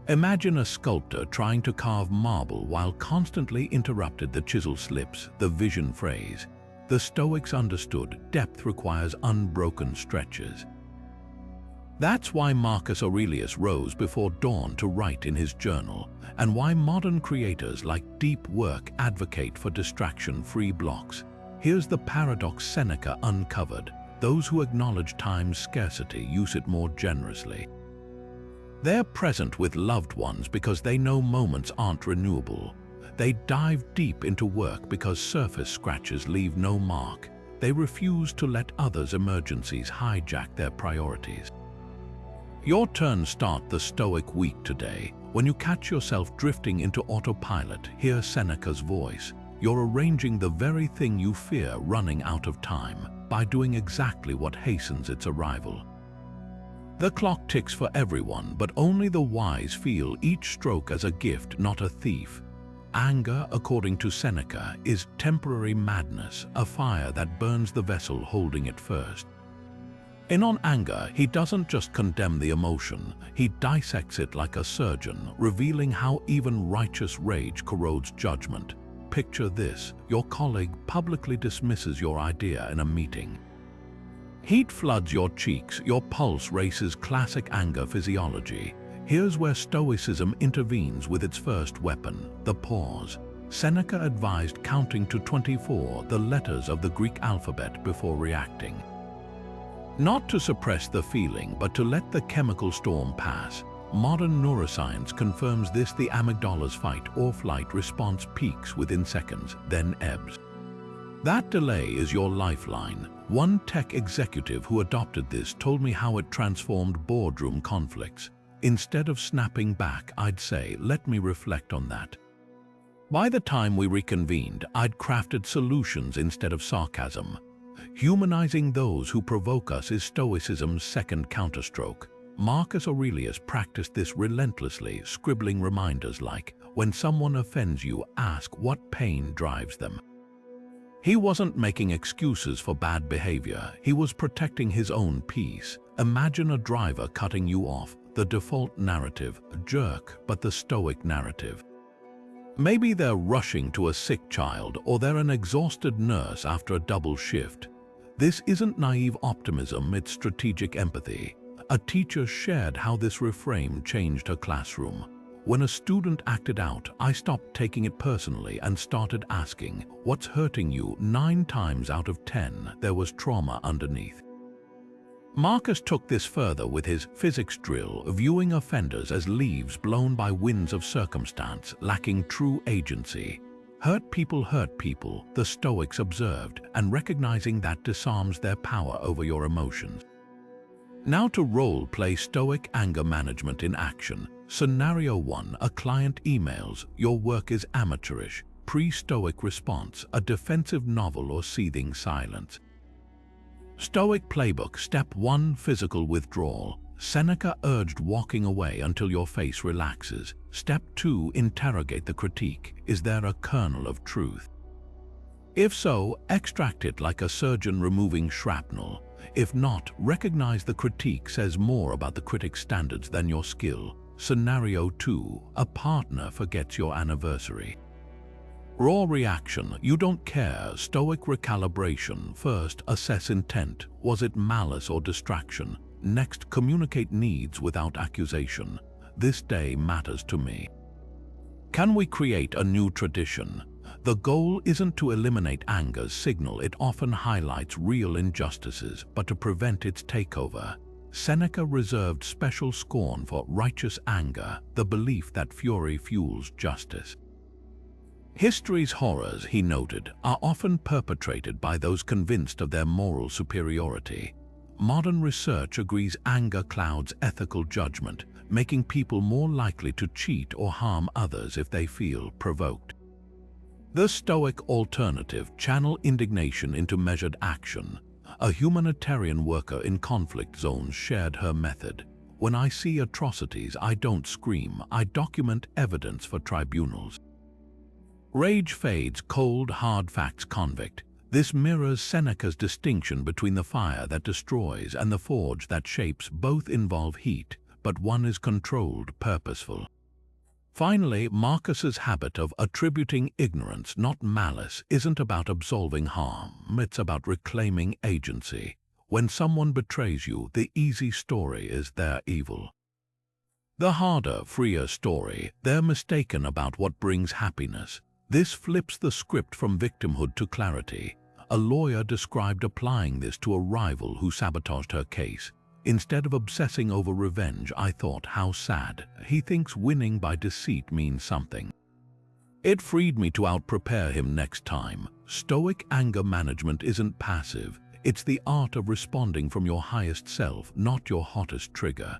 Imagine a sculptor trying to carve marble while constantly interrupted. The chisel slips, the vision frays. The Stoics understood depth requires unbroken stretches. That's why Marcus Aurelius rose before dawn to write in his journal, and why modern creators like deep work advocate for distraction-free blocks. Here's the paradox Seneca uncovered: those who acknowledge time's scarcity use it more generously. They're present with loved ones because they know moments aren't renewable. They dive deep into work because surface scratches leave no mark. They refuse to let others' emergencies hijack their priorities. Your turn. Start the Stoic week today. When you catch yourself drifting into autopilot, hear Seneca's voice. You're arranging the very thing you fear running out of time by doing exactly what hastens its arrival. The clock ticks for everyone, but only the wise feel each stroke as a gift, not a thief. Anger, according to Seneca, is temporary madness, a fire that burns the vessel holding it first. On anger, he doesn't just condemn the emotion, he dissects it like a surgeon, revealing how even righteous rage corrodes judgment. Picture this: your colleague publicly dismisses your idea in a meeting. Heat floods your cheeks, your pulse races. Classic anger physiology. Here's where Stoicism intervenes with its first weapon, the pause. Seneca advised counting to 24, the letters of the Greek alphabet, before reacting. Not to suppress the feeling, but to let the chemical storm pass. Modern neuroscience confirms this. The amygdala's fight or flight response peaks within seconds, then ebbs. That delay is your lifeline. One tech executive who adopted this told me how it transformed boardroom conflicts. Instead of snapping back, I'd say, "Let me reflect on that." By the time we reconvened, I'd crafted solutions instead of sarcasm. Humanizing those who provoke us is Stoicism's second counterstroke. Marcus Aurelius practiced this relentlessly, scribbling reminders like, "When someone offends you, ask what pain drives them." He wasn't making excuses for bad behavior, he was protecting his own peace. Imagine a driver cutting you off. The default narrative, a jerk, but the Stoic narrative. Maybe they're rushing to a sick child, or they're an exhausted nurse after a double shift. This isn't naive optimism, it's strategic empathy. A teacher shared how this reframe changed her classroom. When a student acted out, I stopped taking it personally and started asking, "What's hurting you?" 9 times out of 10, there was trauma underneath. Marcus took this further with his physics drill, viewing offenders as leaves blown by winds of circumstance, lacking true agency. Hurt people, the Stoics observed, and recognizing that disarms their power over your emotions. Now to role-play Stoic anger management in action. Scenario 1, a client emails, your work is amateurish. Pre-Stoic response, a defensive novel or seething silence. Stoic playbook. Step 1, physical withdrawal. Seneca urged walking away until your face relaxes. Step 2, interrogate the critique. Is there a kernel of truth? If so, extract it like a surgeon removing shrapnel. If not, recognize the critique says more about the critic's standards than your skill. Scenario 2, a partner forgets your anniversary. Raw reaction, you don't care. Stoic recalibration. First, assess intent. Was it malice or distraction? Next, communicate needs without accusation. this day matters to me. Can we create a new tradition? The goal isn't to eliminate anger's signal, it often highlights real injustices, but to prevent its takeover. Seneca reserved special scorn for righteous anger, the belief that fury fuels justice. History's horrors, he noted, are often perpetrated by those convinced of their moral superiority. Modern research agrees anger clouds ethical judgment, making people more likely to cheat or harm others if they feel provoked. The Stoic alternative: channel indignation into measured action. A humanitarian worker in conflict zones shared her method. When I see atrocities, I don't scream, I document evidence for tribunals. Rage fades, cold, hard facts convict. This mirrors Seneca's distinction between the fire that destroys and the forge that shapes. Both involve heat, but one is controlled, purposeful. Finally, Marcus's habit of attributing ignorance, not malice, isn't about absolving harm, it's about reclaiming agency. When someone betrays you, the easy story is their evil. The harder, freer story, they're mistaken about what brings happiness. This flips the script from victimhood to clarity. A lawyer described applying this to a rival who sabotaged her case. Instead of obsessing over revenge, I thought, how sad. He thinks winning by deceit means something. It freed me to out-prepare him next time. Stoic anger management isn't passive. It's the art of responding from your highest self, not your hottest trigger.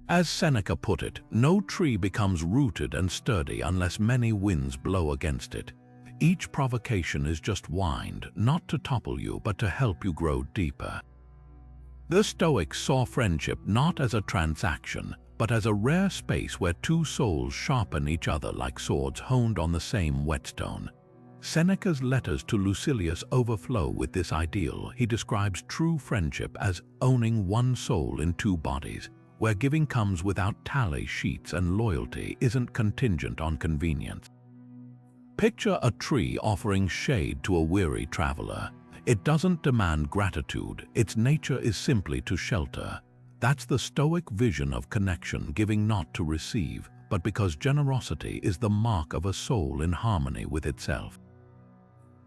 As Seneca put it, no tree becomes rooted and sturdy unless many winds blow against it. Each provocation is just wind, not to topple you, but to help you grow deeper. The Stoics saw friendship not as a transaction, but as a rare space where two souls sharpen each other like swords honed on the same whetstone. Seneca's letters to Lucilius overflow with this ideal. He describes true friendship as owning one soul in two bodies, where giving comes without tally sheets and loyalty isn't contingent on convenience. Picture a tree offering shade to a weary traveler. It doesn't demand gratitude, its nature is simply to shelter. That's the Stoic vision of connection, giving not to receive, but because generosity is the mark of a soul in harmony with itself.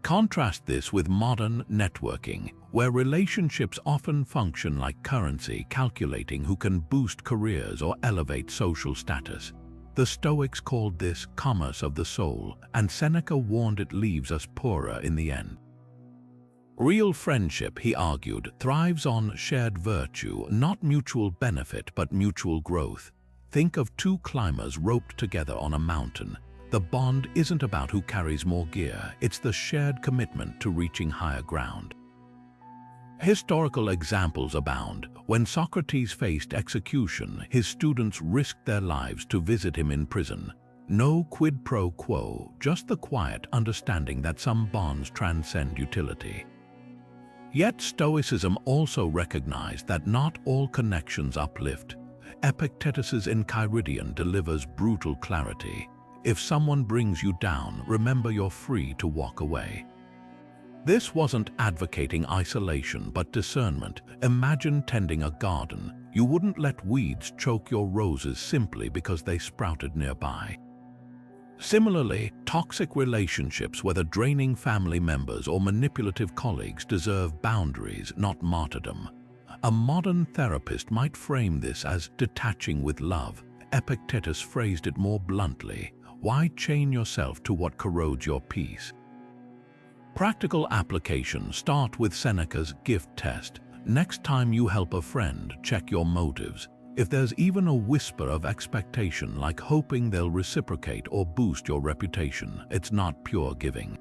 Contrast this with modern networking, where relationships often function like currency, calculating who can boost careers or elevate social status. The Stoics called this commerce of the soul, and Seneca warned it leaves us poorer in the end. Real friendship, he argued, thrives on shared virtue, not mutual benefit but mutual growth. Think of two climbers roped together on a mountain. The bond isn't about who carries more gear, it's the shared commitment to reaching higher ground. Historical examples abound. When Socrates faced execution, his students risked their lives to visit him in prison. No quid pro quo, just the quiet understanding that some bonds transcend utility. Yet Stoicism also recognized that not all connections uplift. Epictetus's Enchiridion delivers brutal clarity. If someone brings you down, remember you're free to walk away. This wasn't advocating isolation but discernment. Imagine tending a garden. You wouldn't let weeds choke your roses simply because they sprouted nearby. Similarly, toxic relationships, whether draining family members or manipulative colleagues, deserve boundaries, not martyrdom. A modern therapist might frame this as detaching with love. Epictetus phrased it more bluntly: why chain yourself to what corrodes your peace? Practical application: start with Seneca's gift test. Next time you help a friend, check your motives. If there's even a whisper of expectation, like hoping they'll reciprocate or boost your reputation, it's not pure giving.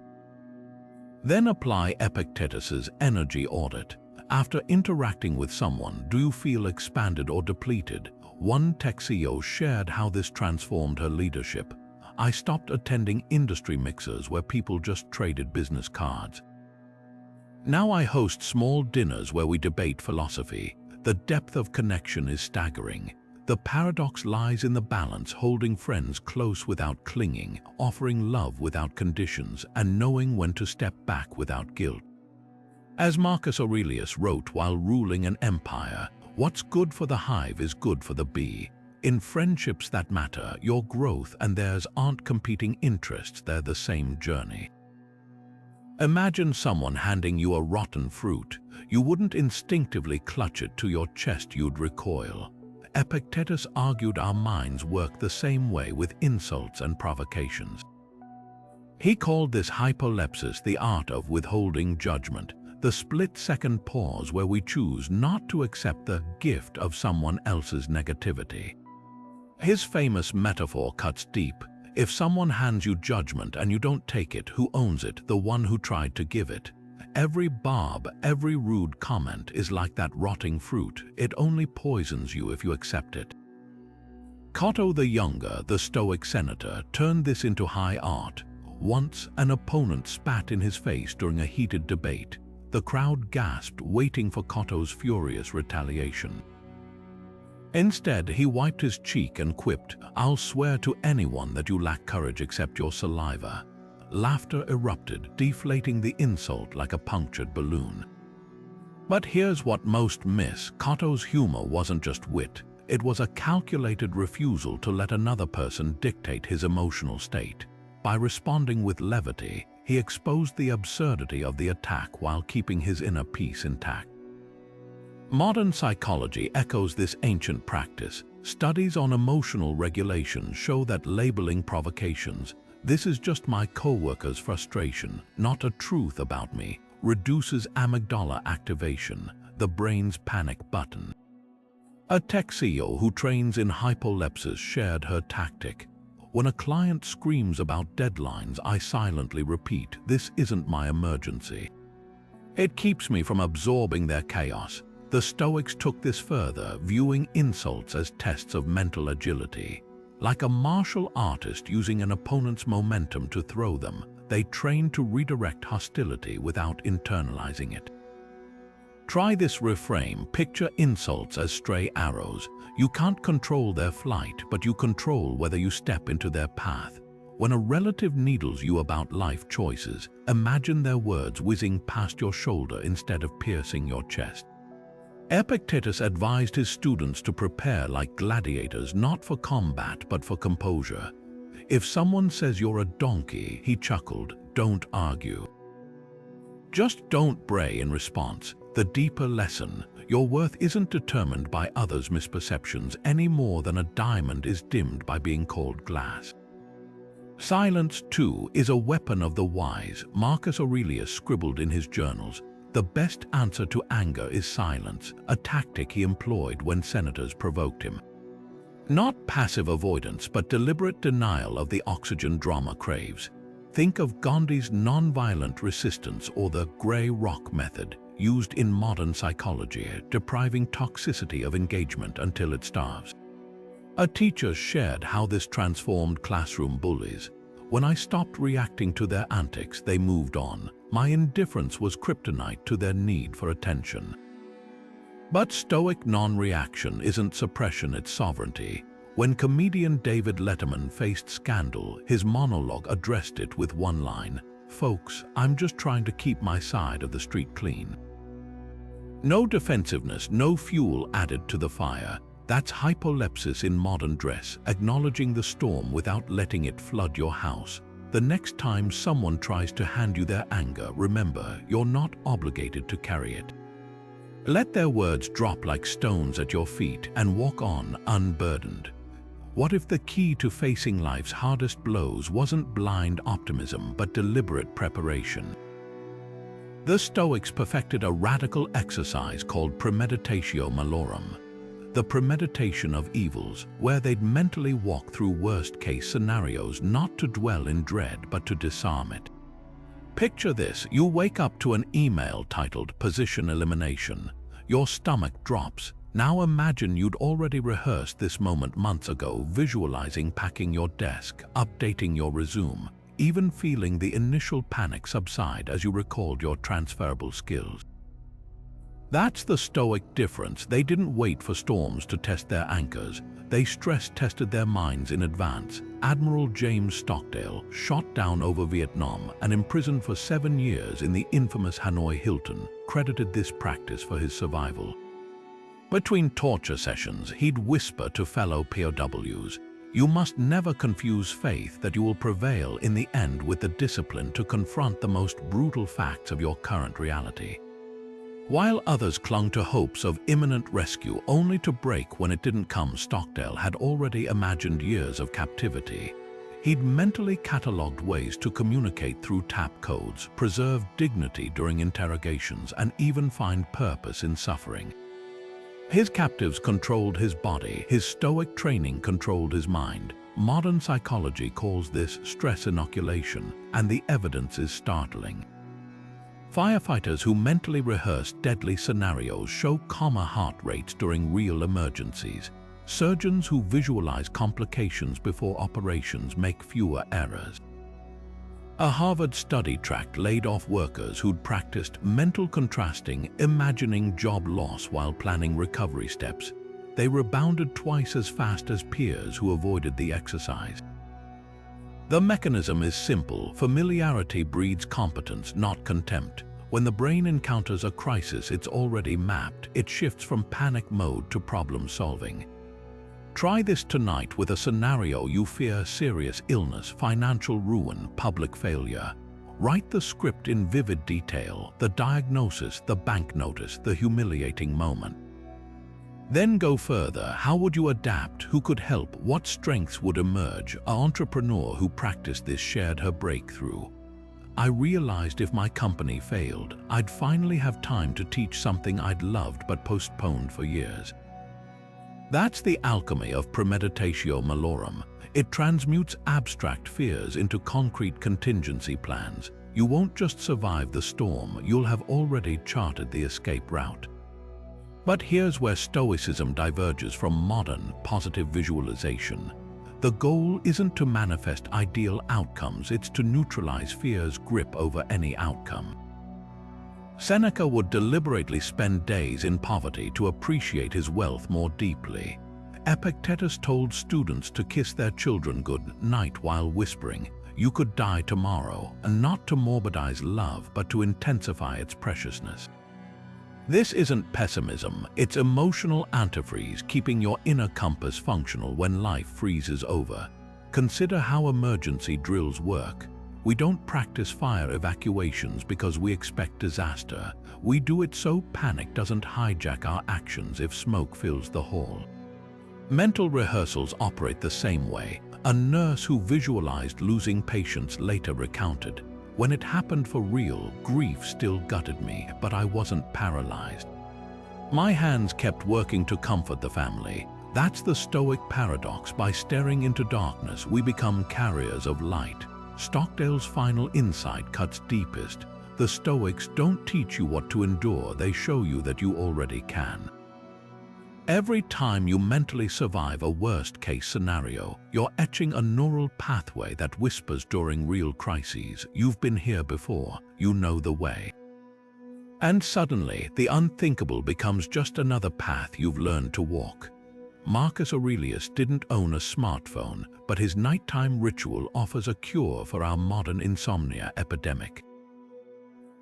Then apply Epictetus's energy audit. After interacting with someone, do you feel expanded or depleted? One tech CEO shared how this transformed her leadership. I stopped attending industry mixers where people just traded business cards. Now I host small dinners where we debate philosophy. The depth of connection is staggering. The paradox lies in the balance: holding friends close without clinging, offering love without conditions, and knowing when to step back without guilt. As Marcus Aurelius wrote while ruling an empire, what's good for the hive is good for the bee. In friendships that matter, your growth and theirs aren't competing interests, they're the same journey. Imagine someone handing you a rotten fruit. You wouldn't instinctively clutch it to your chest, you'd recoil. Epictetus argued our minds work the same way with insults and provocations. He called this hypolepsis the art of withholding judgment, the split-second pause where we choose not to accept the gift of someone else's negativity. His famous metaphor cuts deep. If someone hands you judgment and you don't take it, who owns it? The one who tried to give it. Every barb, every rude comment is like that rotting fruit. It only poisons you if you accept it. Cato the Younger, the Stoic senator, turned this into high art. Once, an opponent spat in his face during a heated debate. The crowd gasped, waiting for Cato's furious retaliation. Instead, he wiped his cheek and quipped, "I'll swear to anyone that you lack courage except your saliva." Laughter erupted, deflating the insult like a punctured balloon. But here's what most miss. Cato's humor wasn't just wit. It was a calculated refusal to let another person dictate his emotional state. By responding with levity, he exposed the absurdity of the attack while keeping his inner peace intact. Modern psychology echoes this ancient practice. Studies on emotional regulation show that labeling provocations, "This is just my coworker's frustration, not a truth about me," reduces amygdala activation, the brain's panic button. A tech CEO who trains in hypolepsis shared her tactic. "When a client screams about deadlines, I silently repeat, 'This isn't my emergency.' It keeps me from absorbing their chaos." The Stoics took this further, viewing insults as tests of mental agility. Like a martial artist using an opponent's momentum to throw them, they trained to redirect hostility without internalizing it. Try this reframe. Picture insults as stray arrows. You can't control their flight, but you control whether you step into their path. When a relative needles you about life choices, imagine their words whizzing past your shoulder instead of piercing your chest. Epictetus advised his students to prepare like gladiators, not for combat but for composure. If someone says you're a donkey, he chuckled, "Don't argue. Just don't bray in response." The deeper lesson: your worth isn't determined by others' misperceptions any more than a diamond is dimmed by being called glass. Silence, too, is a weapon of the wise. Marcus Aurelius scribbled in his journals, "The best answer to anger is silence," a tactic he employed when senators provoked him. Not passive avoidance, but deliberate denial of the oxygen drama craves. Think of Gandhi's nonviolent resistance or the grey rock method, used in modern psychology, depriving toxicity of engagement until it starves. A teacher shared how this transformed classroom bullies. "When I stopped reacting to their antics, they moved on. My indifference was kryptonite to their need for attention." But Stoic non-reaction isn't suppression, it's sovereignty. When comedian David Letterman faced scandal, his monologue addressed it with one line, "Folks, I'm just trying to keep my side of the street clean." No defensiveness, no fuel added to the fire. That's hypolepsis in modern dress, acknowledging the storm without letting it flood your house. The next time someone tries to hand you their anger, remember, you're not obligated to carry it. Let their words drop like stones at your feet and walk on unburdened. What if the key to facing life's hardest blows wasn't blind optimism but deliberate preparation? The Stoics perfected a radical exercise called premeditatio malorum, the premeditation of evils, where they'd mentally walk through worst-case scenarios not to dwell in dread but to disarm it. Picture this: you wake up to an email titled "Position Elimination." Your stomach drops. Now imagine you'd already rehearsed this moment months ago, visualizing packing your desk, updating your resume, even feeling the initial panic subside as you recalled your transferable skills. That's the Stoic difference. They didn't wait for storms to test their anchors. They stress-tested their minds in advance. Admiral James Stockdale, shot down over Vietnam and imprisoned for 7 years in the infamous Hanoi Hilton, credited this practice for his survival. Between torture sessions, he'd whisper to fellow POWs, "You must never confuse faith that you will prevail in the end with the discipline to confront the most brutal facts of your current reality." While others clung to hopes of imminent rescue only to break when it didn't come, Stockdale had already imagined years of captivity. He'd mentally catalogued ways to communicate through tap codes, preserve dignity during interrogations, and even find purpose in suffering. His captives controlled his body, his Stoic training controlled his mind. Modern psychology calls this stress inoculation, and the evidence is startling. Firefighters who mentally rehearse deadly scenarios show calmer heart rates during real emergencies. Surgeons who visualize complications before operations make fewer errors. A Harvard study tracked laid-off workers who'd practiced mental contrasting, imagining job loss while planning recovery steps. They rebounded twice as fast as peers who avoided the exercise. The mechanism is simple. Familiarity breeds competence, not contempt. When the brain encounters a crisis it's already mapped, it shifts from panic mode to problem solving. Try this tonight with a scenario you fear: serious illness, financial ruin, public failure. Write the script in vivid detail, the diagnosis, the bank notice, the humiliating moment. Then go further. How would you adapt? Who could help? What strengths would emerge? An entrepreneur who practiced this shared her breakthrough. "I realized if my company failed, I'd finally have time to teach something I'd loved but postponed for years." That's the alchemy of premeditatio malorum. It transmutes abstract fears into concrete contingency plans. You won't just survive the storm, you'll have already charted the escape route. But here's where Stoicism diverges from modern positive visualization. The goal isn't to manifest ideal outcomes, it's to neutralize fear's grip over any outcome. Seneca would deliberately spend days in poverty to appreciate his wealth more deeply. Epictetus told students to kiss their children good night while whispering, "You could die tomorrow," and not to morbidize love, but to intensify its preciousness. This isn't pessimism, it's emotional antifreeze, keeping your inner compass functional when life freezes over. Consider how emergency drills work. We don't practice fire evacuations because we expect disaster. We do it so panic doesn't hijack our actions if smoke fills the hall. Mental rehearsals operate the same way. A nurse who visualized losing patients later recounted, "When it happened for real, grief still gutted me, but I wasn't paralyzed. My hands kept working to comfort the family." That's the Stoic paradox. By staring into darkness, we become carriers of light. Stockdale's final insight cuts deepest. The Stoics don't teach you what to endure, they show you that you already can. Every time you mentally survive a worst-case scenario, you're etching a neural pathway that whispers during real crises, "You've been here before, you know the way." And suddenly, the unthinkable becomes just another path you've learned to walk. Marcus Aurelius didn't own a smartphone, but his nighttime ritual offers a cure for our modern insomnia epidemic.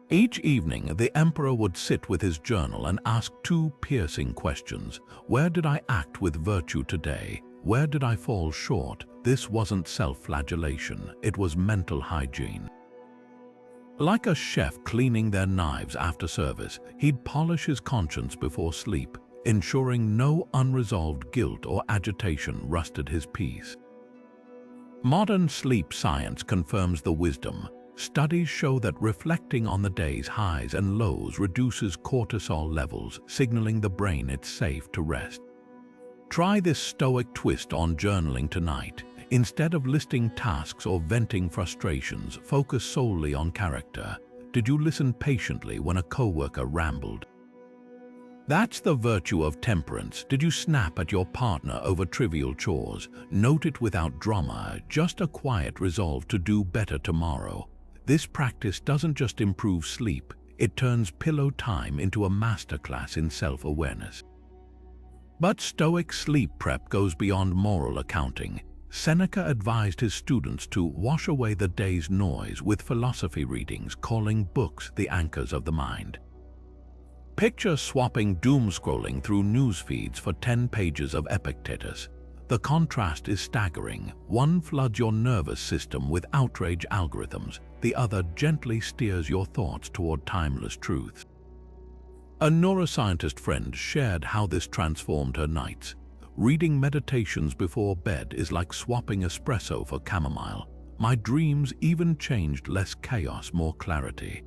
Each evening, the emperor would sit with his journal and ask two piercing questions. Where did I act with virtue today? Where did I fall short? This wasn't self-flagellation, it was mental hygiene. Like a chef cleaning their knives after service, he'd polish his conscience before sleep, ensuring no unresolved guilt or agitation rusted his peace. Modern sleep science confirms the wisdom. Studies show that reflecting on the day's highs and lows reduces cortisol levels, signaling the brain it's safe to rest. Try this Stoic twist on journaling tonight. Instead of listing tasks or venting frustrations, focus solely on character. Did you listen patiently when a coworker rambled? That's the virtue of temperance. Did you snap at your partner over trivial chores? Note it without drama, just a quiet resolve to do better tomorrow. This practice doesn't just improve sleep, it turns pillow time into a masterclass in self-awareness. But Stoic sleep prep goes beyond moral accounting. Seneca advised his students to wash away the day's noise with philosophy readings, calling books the anchors of the mind. Picture swapping doom-scrolling through news feeds for 10 pages of Epictetus. The contrast is staggering. One floods your nervous system with outrage algorithms, the other gently steers your thoughts toward timeless truths. A neuroscientist friend shared how this transformed her nights. Reading meditations before bed is like swapping espresso for chamomile. My dreams even changed: less chaos, more clarity.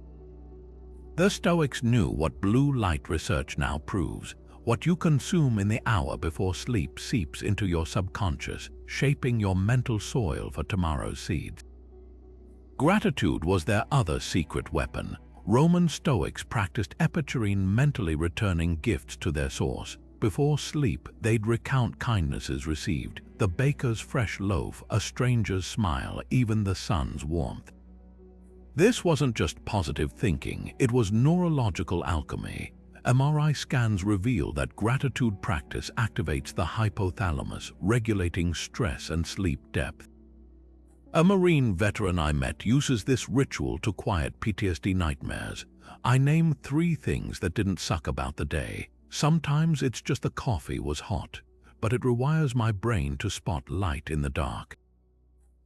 The Stoics knew what blue light research now proves. What you consume in the hour before sleep seeps into your subconscious, shaping your mental soil for tomorrow's seeds. Gratitude was their other secret weapon. Roman Stoics practiced Epicurean, mentally returning gifts to their source. Before sleep, they'd recount kindnesses received: the baker's fresh loaf, a stranger's smile, even the sun's warmth. This wasn't just positive thinking, it was neurological alchemy. MRI scans reveal that gratitude practice activates the hypothalamus, regulating stress and sleep depth. A Marine veteran I met uses this ritual to quiet PTSD nightmares. I name 3 things that didn't suck about the day. Sometimes it's just the coffee was hot, but it rewires my brain to spot light in the dark.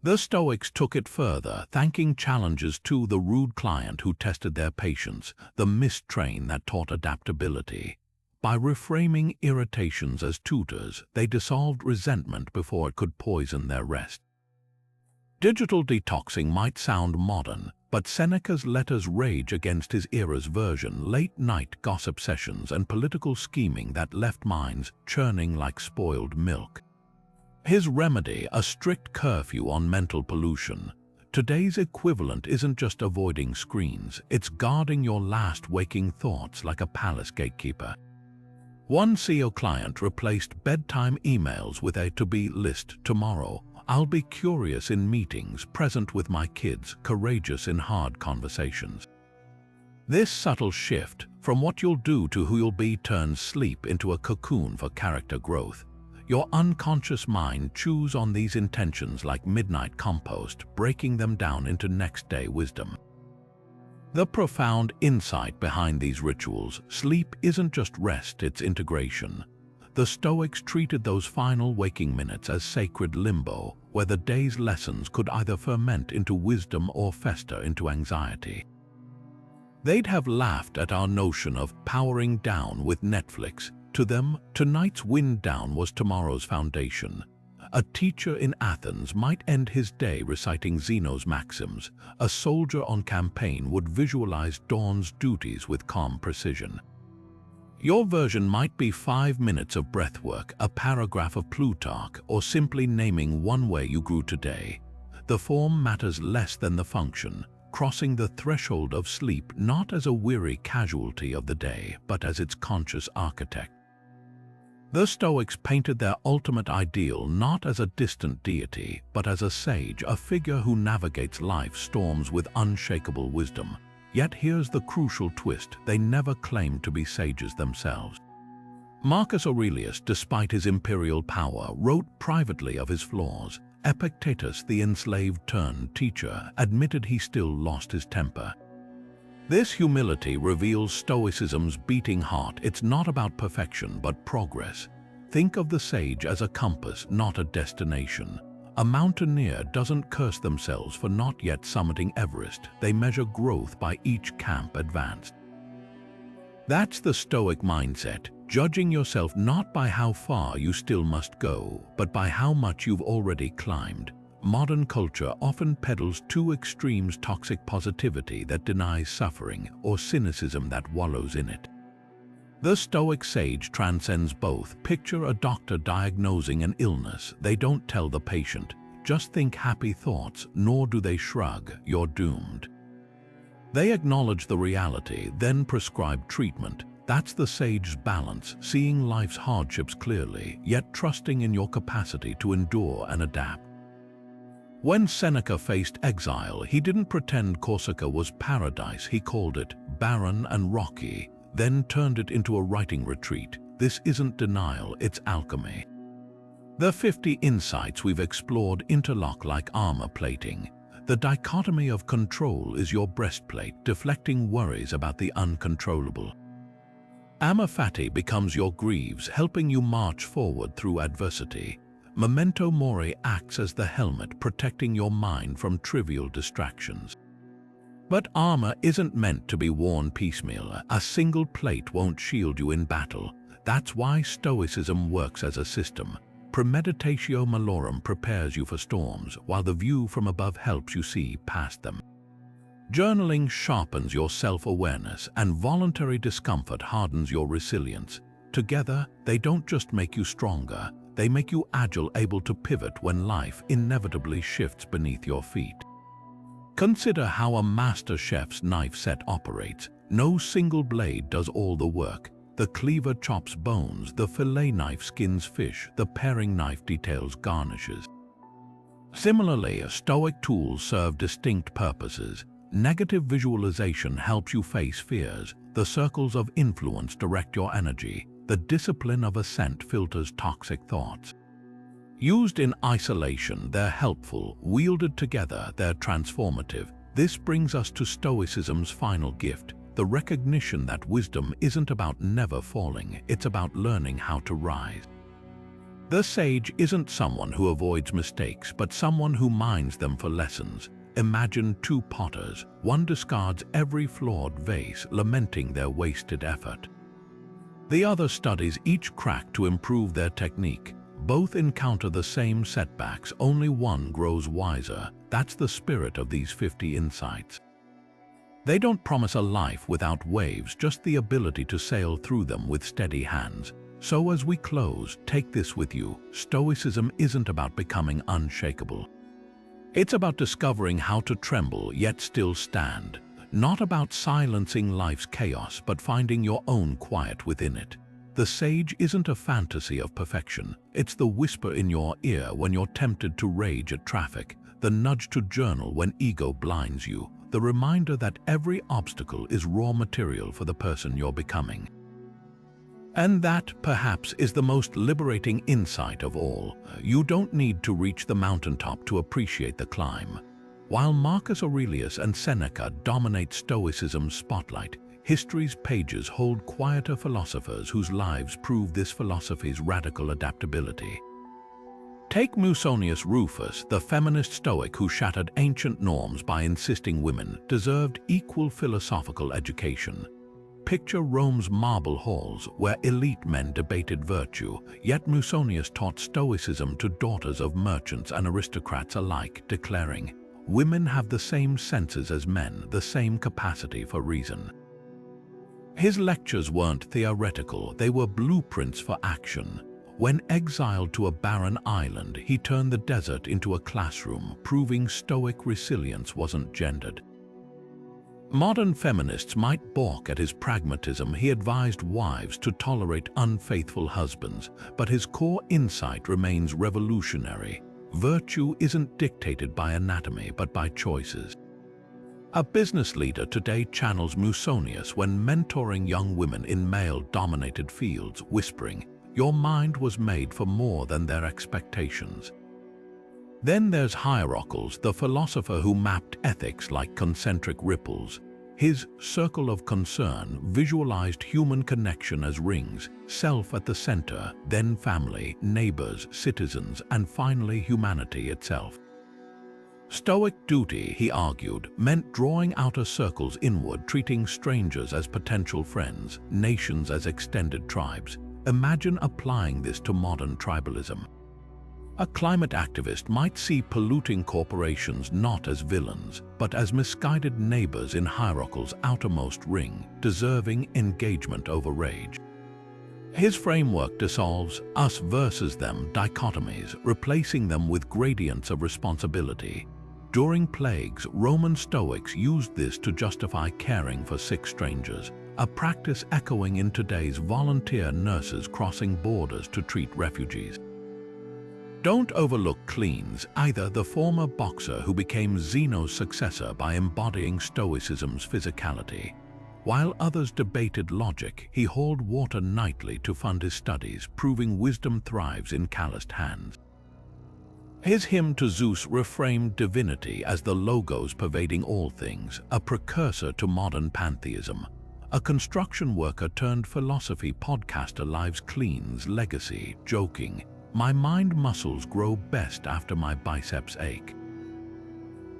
The Stoics took it further, thanking challenges to the rude client who tested their patience, the missed train that taught adaptability. By reframing irritations as tutors, they dissolved resentment before it could poison their rest. Digital detoxing might sound modern, but Seneca's letters rage against his era's version: late-night gossip sessions and political scheming that left minds churning like spoiled milk. His remedy: a strict curfew on mental pollution. Today's equivalent isn't just avoiding screens, it's guarding your last waking thoughts like a palace gatekeeper. One CEO client replaced bedtime emails with a to-be list: tomorrow, I'll be curious in meetings, present with my kids, courageous in hard conversations. This subtle shift, from what you'll do to who you'll be, turns sleep into a cocoon for character growth. Your unconscious mind chews on these intentions like midnight compost, breaking them down into next-day wisdom. The profound insight behind these rituals: sleep isn't just rest, it's integration. The Stoics treated those final waking minutes as sacred limbo, where the day's lessons could either ferment into wisdom or fester into anxiety. They'd have laughed at our notion of powering down with Netflix. To them, tonight's wind down was tomorrow's foundation. A teacher in Athens might end his day reciting Zeno's maxims. A soldier on campaign would visualize dawn's duties with calm precision. Your version might be 5 minutes of breathwork, a paragraph of Plutarch, or simply naming one way you grew today. The form matters less than the function, crossing the threshold of sleep not as a weary casualty of the day, but as its conscious architect. The Stoics painted their ultimate ideal not as a distant deity, but as a sage, a figure who navigates life's storms with unshakable wisdom. Yet here's the crucial twist: they never claimed to be sages themselves. Marcus Aurelius, despite his imperial power, wrote privately of his flaws. Epictetus, the enslaved-turned teacher, admitted he still lost his temper. This humility reveals Stoicism's beating heart. It's not about perfection, but progress. Think of the sage as a compass, not a destination. A mountaineer doesn't curse themselves for not yet summiting Everest. They measure growth by each camp advanced. That's the Stoic mindset, judging yourself not by how far you still must go, but by how much you've already climbed. Modern culture often peddles 2 extremes: toxic positivity that denies suffering, or cynicism that wallows in it. The Stoic sage transcends both. Picture a doctor diagnosing an illness. They don't tell the patient, just think happy thoughts, nor do they shrug, you're doomed. They acknowledge the reality, then prescribe treatment. That's the sage's balance, seeing life's hardships clearly, yet trusting in your capacity to endure and adapt. When Seneca faced exile, he didn't pretend Corsica was paradise. He called it barren and rocky, then turned it into a writing retreat. This isn't denial, it's alchemy. The 50 insights we've explored interlock like armor plating. The dichotomy of control is your breastplate, deflecting worries about the uncontrollable. Amor Fati becomes your greaves, helping you march forward through adversity. Memento Mori acts as the helmet, protecting your mind from trivial distractions. But armor isn't meant to be worn piecemeal. A single plate won't shield you in battle. That's why Stoicism works as a system. Premeditatio malorum prepares you for storms, while the view from above helps you see past them. Journaling sharpens your self-awareness, and voluntary discomfort hardens your resilience. Together, they don't just make you stronger, they make you agile, able to pivot when life inevitably shifts beneath your feet. Consider how a master chef's knife set operates. No single blade does all the work. The cleaver chops bones, the fillet knife skins fish, the paring knife details garnishes. Similarly, Stoic tools serve distinct purposes. Negative visualization helps you face fears. The circles of influence direct your energy. The discipline of assent filters toxic thoughts. Used in isolation, they're helpful. Wielded together, they're transformative. This brings us to Stoicism's final gift, the recognition that wisdom isn't about never falling, it's about learning how to rise. The sage isn't someone who avoids mistakes, but someone who mines them for lessons. Imagine two potters. One discards every flawed vase, lamenting their wasted effort. The other studies each crack to improve their technique. Both encounter the same setbacks, only one grows wiser. That's the spirit of these 50 insights. They don't promise a life without waves, just the ability to sail through them with steady hands. So as we close, take this with you. Stoicism isn't about becoming unshakable. It's about discovering how to tremble yet still stand. Not about silencing life's chaos, but finding your own quiet within it. The sage isn't a fantasy of perfection. It's the whisper in your ear when you're tempted to rage at traffic, the nudge to journal when ego blinds you, the reminder that every obstacle is raw material for the person you're becoming. And that, perhaps, is the most liberating insight of all. You don't need to reach the mountaintop to appreciate the climb. While Marcus Aurelius and Seneca dominate Stoicism's spotlight, history's pages hold quieter philosophers whose lives prove this philosophy's radical adaptability. Take Musonius Rufus, the feminist Stoic who shattered ancient norms by insisting women deserved equal philosophical education. Picture Rome's marble halls, where elite men debated virtue, yet Musonius taught Stoicism to daughters of merchants and aristocrats alike, declaring, "Women have the same senses as men, the same capacity for reason." His lectures weren't theoretical, they were blueprints for action. When exiled to a barren island, he turned the desert into a classroom, proving Stoic resilience wasn't gendered. Modern feminists might balk at his pragmatism. He advised wives to tolerate unfaithful husbands, but his core insight remains revolutionary. Virtue isn't dictated by anatomy, but by choices. A business leader today channels Musonius when mentoring young women in male-dominated fields, whispering, "Your mind was made for more than their expectations." Then there's Hierocles, the philosopher who mapped ethics like concentric ripples. His circle of concern visualized human connection as rings, self at the center, then family, neighbors, citizens, and finally humanity itself. Stoic duty, he argued, meant drawing outer circles inward, treating strangers as potential friends, nations as extended tribes. Imagine applying this to modern tribalism. A climate activist might see polluting corporations not as villains, but as misguided neighbors in Hierocles' outermost ring, deserving engagement over rage. His framework dissolves us versus them dichotomies, replacing them with gradients of responsibility. During plagues, Roman Stoics used this to justify caring for sick strangers, a practice echoing in today's volunteer nurses crossing borders to treat refugees. Don't overlook Cleans, either the former boxer who became Zeno's successor by embodying Stoicism's physicality. While others debated logic, he hauled water nightly to fund his studies, proving wisdom thrives in calloused hands. His hymn to Zeus reframed divinity as the logos pervading all things, a precursor to modern pantheism. A construction worker turned philosophy podcaster lives Clean's legacy, joking, "My mind muscles grow best after my biceps ache."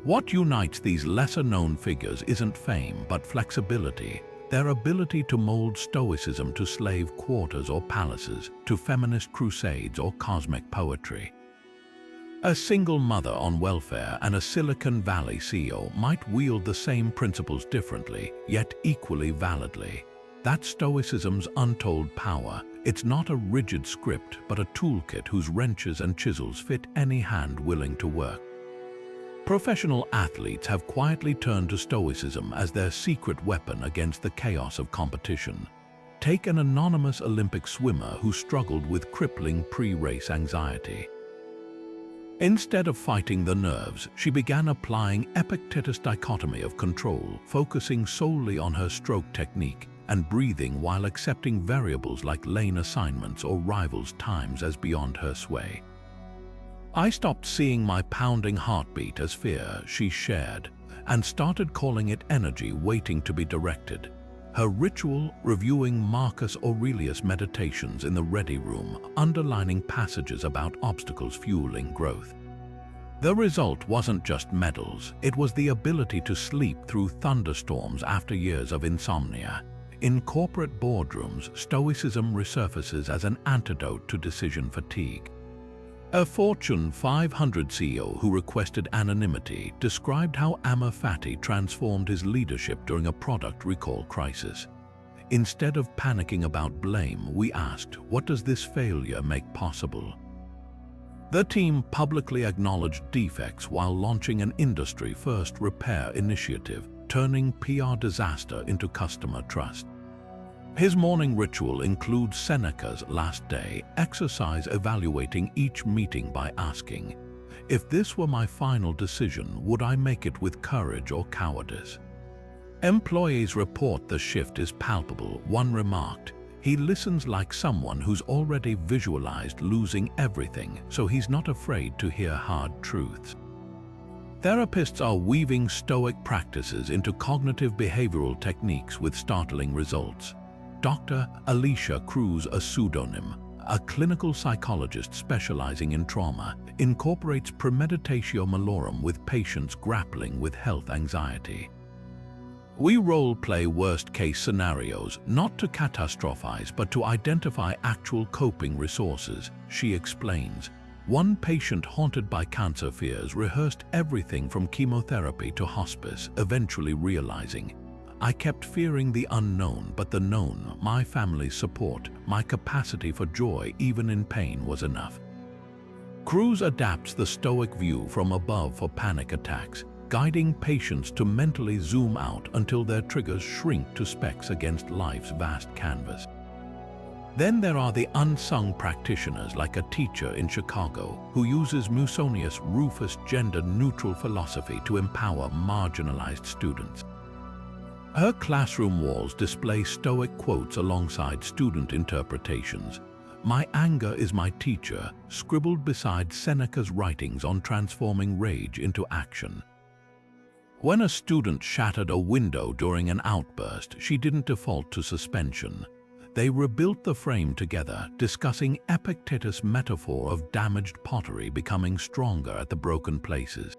What unites these lesser-known figures isn't fame, but flexibility, their ability to mold Stoicism to slave quarters or palaces, to feminist crusades or cosmic poetry. A single mother on welfare and a Silicon Valley CEO might wield the same principles differently, yet equally validly. That's Stoicism's untold power. It's not a rigid script, but a toolkit whose wrenches and chisels fit any hand willing to work. Professional athletes have quietly turned to Stoicism as their secret weapon against the chaos of competition. Take an anonymous Olympic swimmer who struggled with crippling pre-race anxiety. Instead of fighting the nerves, she began applying Epictetus' dichotomy of control, focusing solely on her stroke technique and breathing while accepting variables like lane assignments or rivals' times as beyond her sway. "I stopped seeing my pounding heartbeat as fear," she shared, and started calling it energy waiting to be directed. Her ritual, reviewing Marcus Aurelius' meditations in the ready room, underlining passages about obstacles fueling growth. The result wasn't just medals, it was the ability to sleep through thunderstorms after years of insomnia. In corporate boardrooms, Stoicism resurfaces as an antidote to decision fatigue. A Fortune 500 CEO who requested anonymity described how Amor Fati transformed his leadership during a product recall crisis. "Instead of panicking about blame, we asked, what does this failure make possible?" The team publicly acknowledged defects while launching an industry-first repair initiative, turning PR disaster into customer trust. His morning ritual includes Seneca's last day exercise, evaluating each meeting by asking, "If this were my final decision, would I make it with courage or cowardice?" Employees report the shift is palpable. One remarked, "He listens like someone who's already visualized losing everything, so he's not afraid to hear hard truths." Therapists are weaving Stoic practices into cognitive behavioral techniques with startling results. Dr. Alicia Cruz, a pseudonym, a clinical psychologist specializing in trauma, incorporates premeditatio malorum with patients grappling with health anxiety. "We role-play worst-case scenarios, not to catastrophize, but to identify actual coping resources," she explains. One patient haunted by cancer fears rehearsed everything from chemotherapy to hospice, eventually realizing, "I kept fearing the unknown, but the known, my family's support, my capacity for joy even in pain was enough." Cruz adapts the Stoic view from above for panic attacks, guiding patients to mentally zoom out until their triggers shrink to specks against life's vast canvas. Then there are the unsung practitioners like a teacher in Chicago who uses Musonius Rufus' gender-neutral philosophy to empower marginalized students. Her classroom walls display Stoic quotes alongside student interpretations. "My anger is my teacher," scribbled beside Seneca's writings on transforming rage into action. When a student shattered a window during an outburst, she didn't default to suspension. They rebuilt the frame together, discussing Epictetus' metaphor of damaged pottery becoming stronger at the broken places.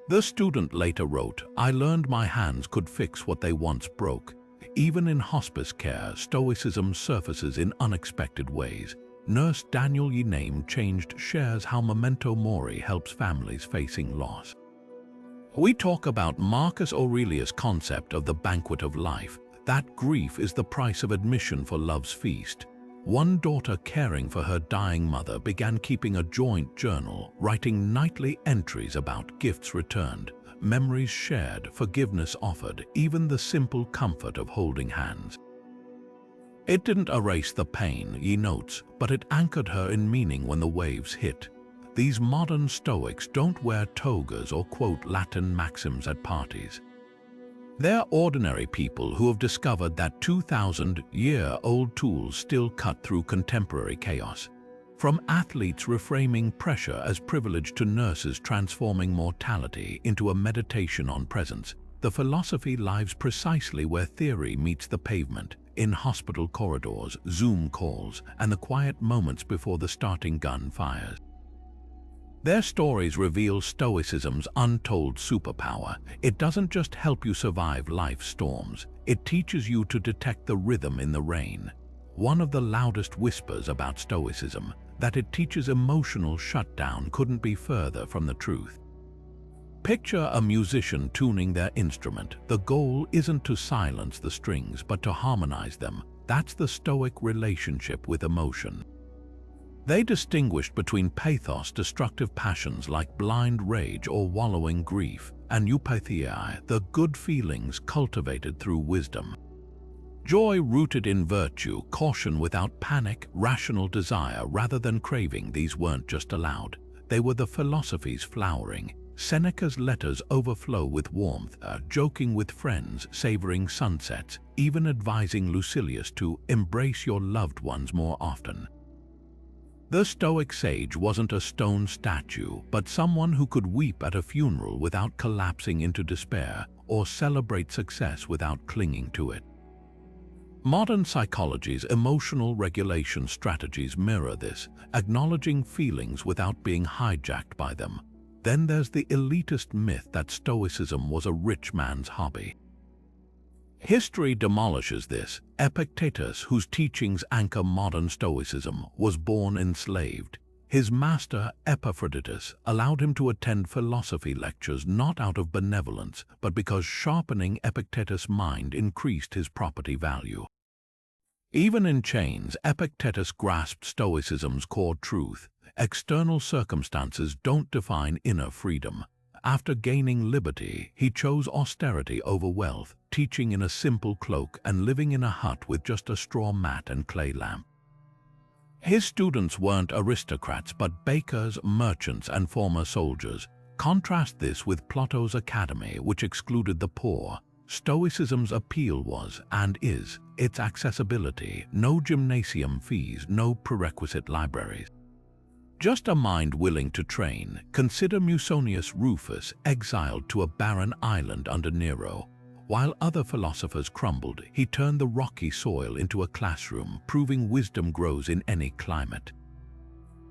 The student later wrote, "I learned my hands could fix what they once broke." Even in hospice care, Stoicism surfaces in unexpected ways. Nurse Daniel Yename shares how Memento Mori helps families facing loss. We talk about Marcus Aurelius' concept of the banquet of life, that grief is the price of admission for love's feast. One daughter caring for her dying mother began keeping a joint journal, writing nightly entries about gifts returned, memories shared, forgiveness offered, even the simple comfort of holding hands. It didn't erase the pain, he notes, but it anchored her in meaning when the waves hit. These modern Stoics don't wear togas or quote Latin maxims at parties. They're ordinary people who have discovered that 2,000-year-old tools still cut through contemporary chaos. From athletes reframing pressure as privilege to nurses transforming mortality into a meditation on presence, the philosophy lives precisely where theory meets the pavement, in hospital corridors, Zoom calls, and the quiet moments before the starting gun fires. Their stories reveal Stoicism's untold superpower. It doesn't just help you survive life's storms, it teaches you to detect the rhythm in the rain. One of the loudest whispers about Stoicism, that it teaches emotional shutdown, couldn't be further from the truth. Picture a musician tuning their instrument. The goal isn't to silence the strings, but to harmonize them. That's the Stoic relationship with emotion. They distinguished between pathos, destructive passions like blind rage or wallowing grief, and eupathia, the good feelings cultivated through wisdom. Joy rooted in virtue, caution without panic, rational desire rather than craving. These weren't just allowed, they were the philosophy's flowering. Seneca's letters overflow with warmth, joking with friends, savoring sunsets, even advising Lucilius to embrace your loved ones more often. The Stoic sage wasn't a stone statue, but someone who could weep at a funeral without collapsing into despair, or celebrate success without clinging to it. Modern psychology's emotional regulation strategies mirror this, acknowledging feelings without being hijacked by them. Then there's the elitist myth that Stoicism was a rich man's hobby. History demolishes this. Epictetus, whose teachings anchor modern Stoicism, was born enslaved. His master, Epaphroditus, allowed him to attend philosophy lectures not out of benevolence, but because sharpening Epictetus' mind increased his property value. Even in chains, Epictetus grasped Stoicism's core truth. External circumstances don't define inner freedom. After gaining liberty, he chose austerity over wealth, teaching in a simple cloak and living in a hut with just a straw mat and clay lamp. His students weren't aristocrats but bakers, merchants, and former soldiers. Contrast this with Plato's academy, which excluded the poor. Stoicism's appeal was, and is, its accessibility. No gymnasium fees, no prerequisite libraries. Just a mind willing to train. Consider Musonius Rufus, exiled to a barren island under Nero. While other philosophers crumbled, he turned the rocky soil into a classroom, proving wisdom grows in any climate.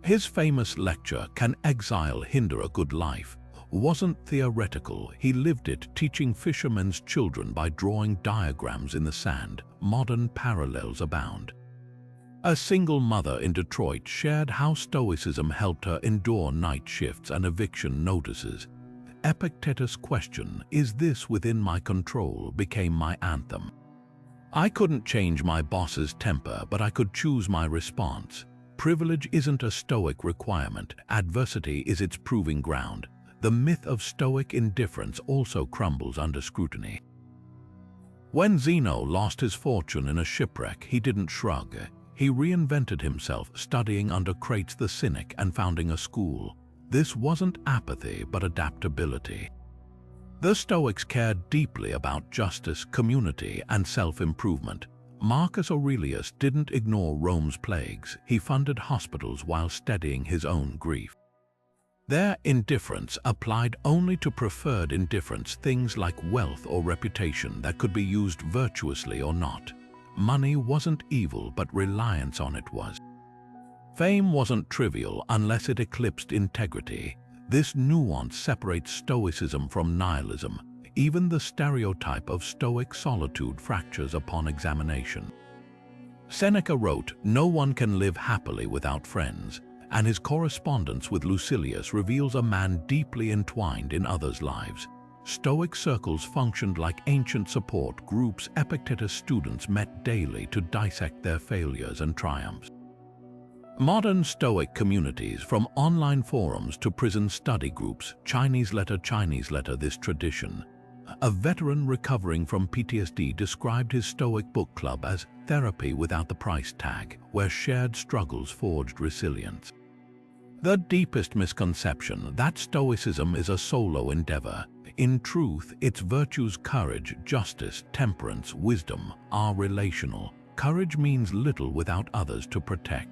His famous lecture, "Can Exile Hinder a Good Life?" wasn't theoretical. He lived it, teaching fishermen's children by drawing diagrams in the sand. Modern parallels abound. A single mother in Detroit shared how Stoicism helped her endure night shifts and eviction notices. Epictetus' question, "Is this within my control?" became my anthem. I couldn't change my boss's temper, but I could choose my response. Privilege isn't a Stoic requirement. Adversity is its proving ground. The myth of Stoic indifference also crumbles under scrutiny. When Zeno lost his fortune in a shipwreck, he didn't shrug. He reinvented himself, studying under Crates the Cynic and founding a school. This wasn't apathy, but adaptability. The Stoics cared deeply about justice, community, and self-improvement. Marcus Aurelius didn't ignore Rome's plagues. He funded hospitals while steadying his own grief. Their indifference applied only to preferred indifference, things like wealth or reputation that could be used virtuously or not. Money wasn't evil, but reliance on it was. Fame wasn't trivial unless it eclipsed integrity. This nuance separates Stoicism from nihilism. Even the stereotype of Stoic solitude fractures upon examination. Seneca wrote, "No one can live happily without friends," and his correspondence with Lucilius reveals a man deeply entwined in others' lives. Stoic circles functioned like ancient support groups. Epictetus students met daily to dissect their failures and triumphs. Modern Stoic communities, from online forums to prison study groups, Chinese letter this tradition. A veteran recovering from PTSD described his Stoic book club as therapy without the price tag, where shared struggles forged resilience. The deepest misconception, that Stoicism is a solo endeavor. In truth, its virtues, courage, justice, temperance, wisdom, are relational. Courage means little without others to protect.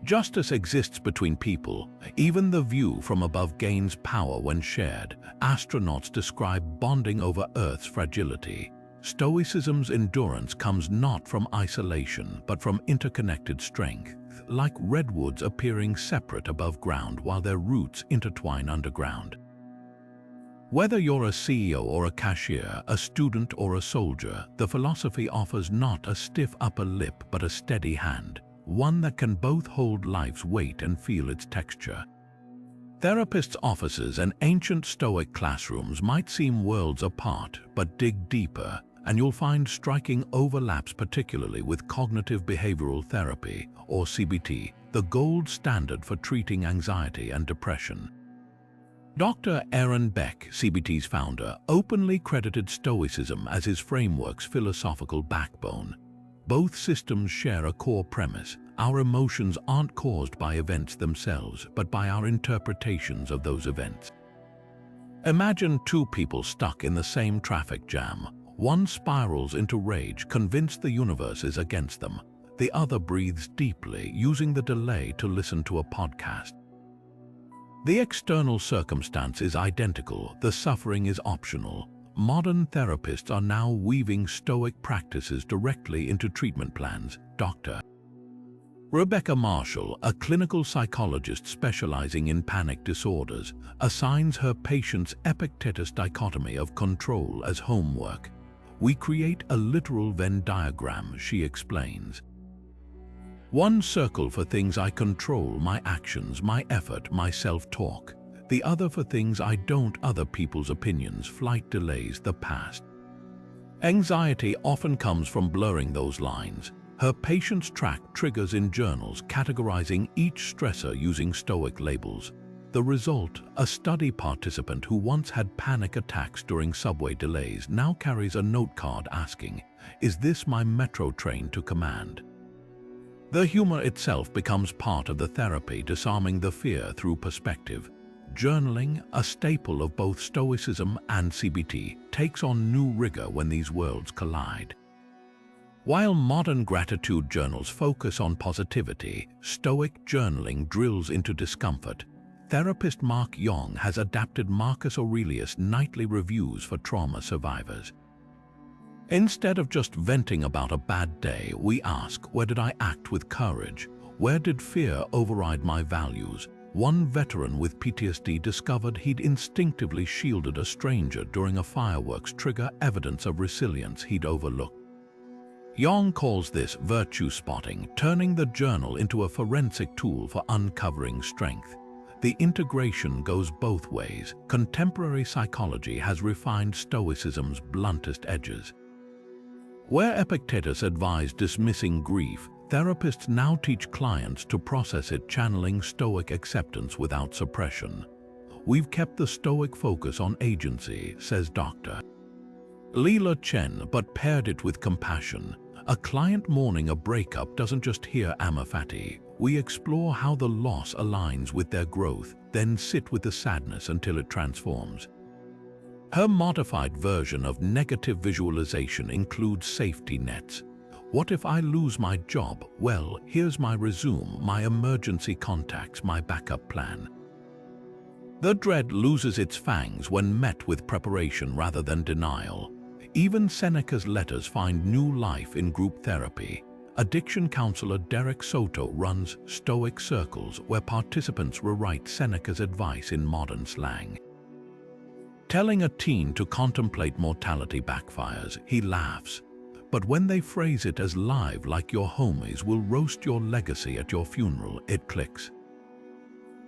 Justice exists between people. Even the view from above gains power when shared. Astronauts describe bonding over Earth's fragility. Stoicism's endurance comes not from isolation, but from interconnected strength, like redwoods appearing separate above ground while their roots intertwine underground. Whether you're a CEO or a cashier, a student or a soldier, the philosophy offers not a stiff upper lip but a steady hand, one that can both hold life's weight and feel its texture. Therapists' offices and ancient Stoic classrooms might seem worlds apart, but dig deeper, and you'll find striking overlaps, particularly with cognitive behavioral therapy, or CBT, the gold standard for treating anxiety and depression. Dr. Aaron Beck, CBT's founder, openly credited Stoicism as his framework's philosophical backbone. Both systems share a core premise: our emotions aren't caused by events themselves, but by our interpretations of those events. Imagine two people stuck in the same traffic jam. One spirals into rage, convinced the universe is against them. The other breathes deeply, using the delay to listen to a podcast. The external circumstance is identical, the suffering is optional. Modern therapists are now weaving Stoic practices directly into treatment plans. Dr. Rebecca Marshall, a clinical psychologist specializing in panic disorders, assigns her patients Epictetus' dichotomy of control as homework. We create a literal Venn diagram, she explains. One circle for things I control, my actions, my effort, my self-talk. The other for things I don't, other people's opinions, flight delays, the past. Anxiety often comes from blurring those lines. Her patients track triggers in journals, categorizing each stressor using Stoic labels. The result, a study participant who once had panic attacks during subway delays now carries a note card asking, "Is this my metro train to command?" The humor itself becomes part of the therapy, disarming the fear through perspective. Journaling, a staple of both Stoicism and CBT, takes on new rigor when these worlds collide. While modern gratitude journals focus on positivity, Stoic journaling drills into discomfort. Therapist Mark Young has adapted Marcus Aurelius' nightly reviews for trauma survivors. Instead of just venting about a bad day, we ask, where did I act with courage? Where did fear override my values? One veteran with PTSD discovered he'd instinctively shielded a stranger during a fireworks trigger, evidence of resilience he'd overlooked. Young calls this virtue spotting, turning the journal into a forensic tool for uncovering strength. The integration goes both ways. Contemporary psychology has refined Stoicism's bluntest edges. Where Epictetus advised dismissing grief, therapists now teach clients to process it, channeling Stoic acceptance without suppression. We've kept the Stoic focus on agency, says Dr. Leela Chen, but paired it with compassion. A client mourning a breakup doesn't just hear Amor Fati. We explore how the loss aligns with their growth, then sit with the sadness until it transforms. Her modified version of negative visualization includes safety nets. What if I lose my job? Well, here's my resume, my emergency contacts, my backup plan. The dread loses its fangs when met with preparation rather than denial. Even Seneca's letters find new life in group therapy. Addiction counselor Derek Soto runs Stoic circles where participants rewrite Seneca's advice in modern slang. Telling a teen to contemplate mortality backfires, he laughs. But when they phrase it as live, like your homies will roast your legacy at your funeral, it clicks.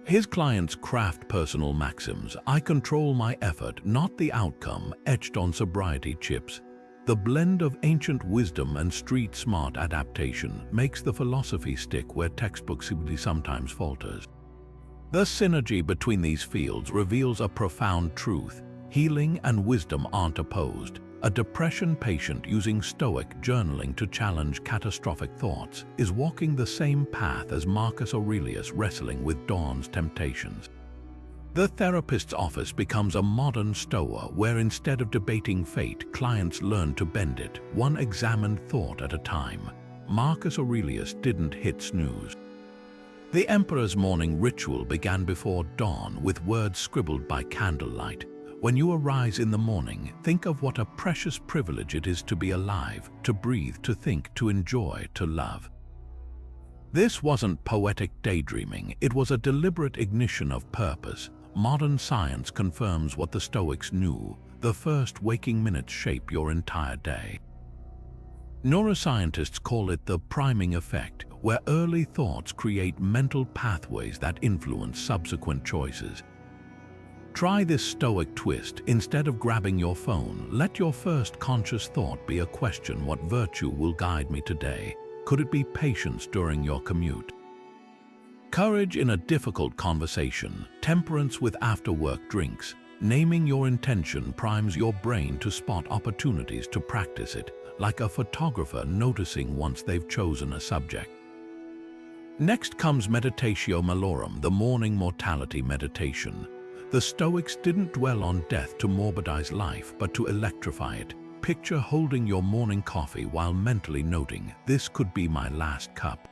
His clients craft personal maxims. I control my effort, not the outcome, etched on sobriety chips. The blend of ancient wisdom and street-smart adaptation makes the philosophy stick where textbook sometimes falters. The synergy between these fields reveals a profound truth. Healing and wisdom aren't opposed. A depression patient using Stoic journaling to challenge catastrophic thoughts is walking the same path as Marcus Aurelius wrestling with dawn's temptations. The therapist's office becomes a modern Stoa where instead of debating fate, clients learn to bend it, one examined thought at a time. Marcus Aurelius didn't hit snooze. The emperor's morning ritual began before dawn with words scribbled by candlelight. When you arise in the morning, think of what a precious privilege it is to be alive, to breathe, to think, to enjoy, to love. This wasn't poetic daydreaming, it was a deliberate ignition of purpose. Modern science confirms what the Stoics knew: the first waking minutes shape your entire day. Neuroscientists call it the priming effect, where early thoughts create mental pathways that influence subsequent choices. Try this Stoic twist. Instead of grabbing your phone, let your first conscious thought be a question: what virtue will guide me today? Could it be patience during your commute? Courage in a difficult conversation, temperance with after-work drinks. Naming your intention primes your brain to spot opportunities to practice it, like a photographer noticing once they've chosen a subject. Next comes Meditatio Malorum, the morning mortality meditation. The Stoics didn't dwell on death to morbidize life, but to electrify it. Picture holding your morning coffee while mentally noting, "This could be my last cup."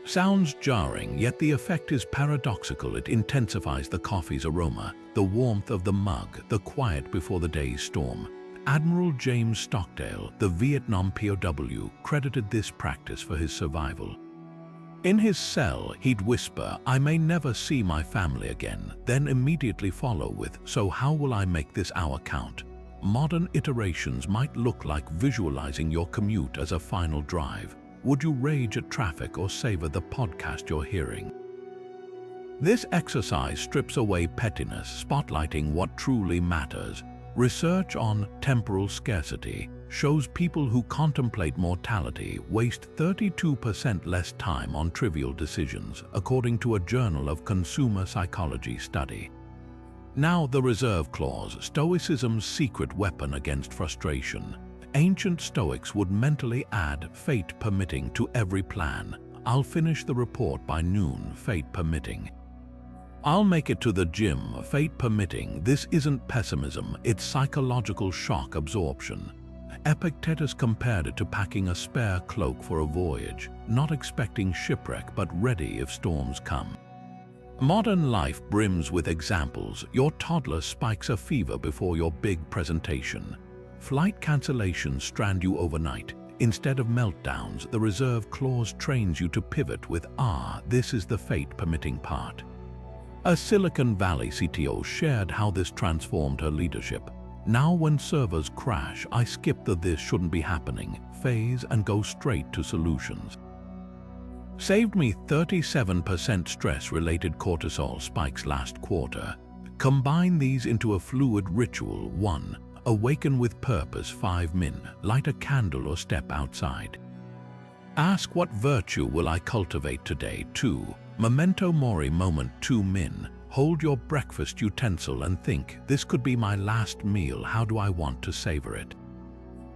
Sounds jarring, yet the effect is paradoxical. It intensifies the coffee's aroma, the warmth of the mug, the quiet before the day's storm. Admiral James Stockdale, the Vietnam POW, credited this practice for his survival. In his cell, he'd whisper, "I may never see my family again," then immediately follow with, "So how will I make this hour count?" Modern iterations might look like visualizing your commute as a final drive. Would you rage at traffic or savor the podcast you're hearing? This exercise strips away pettiness, spotlighting what truly matters. Research on temporal scarcity shows people who contemplate mortality waste 32% less time on trivial decisions, according to a Journal of Consumer Psychology study. Now the reserve clause, Stoicism's secret weapon against frustration. Ancient Stoics would mentally add "fate permitting" to every plan. "I'll finish the report by noon, fate permitting." "I'll make it to the gym, fate permitting." This isn't pessimism, it's psychological shock absorption. Epictetus compared it to packing a spare cloak for a voyage, not expecting shipwreck but ready if storms come. Modern life brims with examples. Your toddler spikes a fever before your big presentation. Flight cancellations strand you overnight. Instead of meltdowns, the reserve clause trains you to pivot with, "This is the fate permitting part." A Silicon Valley CTO shared how this transformed her leadership. "Now when servers crash, I skip the 'this shouldn't be happening' phase and go straight to solutions. Saved me 37% stress-related cortisol spikes last quarter." Combine these into a fluid ritual. 1. Awaken with purpose. 5 min. Light a candle or step outside. Ask, "What virtue will I cultivate today?" 2. Memento Mori moment. 2 min. Hold your breakfast utensil and think, "This could be my last meal. How do I want to savor it?"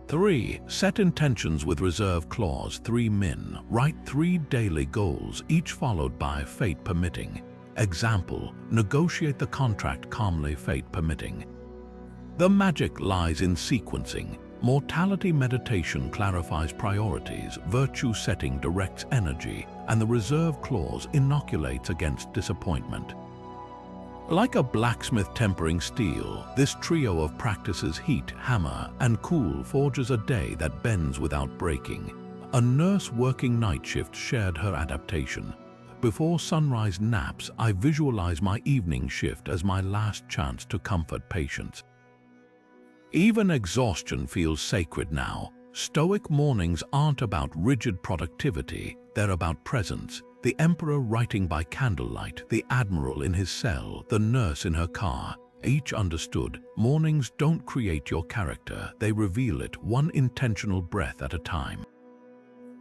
3. Set intentions with reserve clause. 3 min. Write 3 daily goals, each followed by "fate permitting." Example, negotiate the contract calmly, fate permitting. The magic lies in sequencing. Mortality meditation clarifies priorities, virtue setting directs energy, and the reserve clause inoculates against disappointment. Like a blacksmith tempering steel, this trio of practices heat, hammer, and cool forges a day that bends without breaking. A nurse working night shift shared her adaptation. "Before sunrise naps, I visualize my evening shift as my last chance to comfort patients." Even exhaustion feels sacred now. Stoic mornings aren't about rigid productivity, they're about presence. The emperor writing by candlelight, the admiral in his cell, the nurse in her car. Each understood, mornings don't create your character, they reveal it, one intentional breath at a time.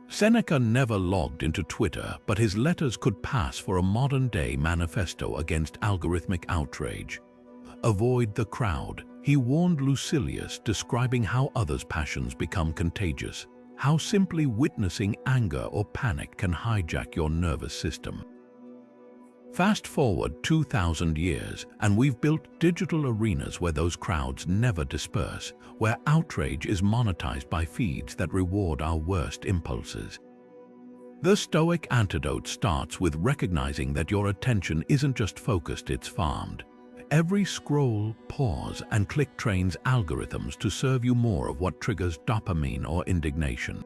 Seneca never logged into Twitter, but his letters could pass for a modern-day manifesto against algorithmic outrage. "Avoid the crowd," he warned Lucilius, describing how others' passions become contagious, how simply witnessing anger or panic can hijack your nervous system. Fast forward 2,000 years, and we've built digital arenas where those crowds never disperse, where outrage is monetized by feeds that reward our worst impulses. The Stoic antidote starts with recognizing that your attention isn't just focused, it's farmed. Every scroll, pause, and click trains algorithms to serve you more of what triggers dopamine or indignation.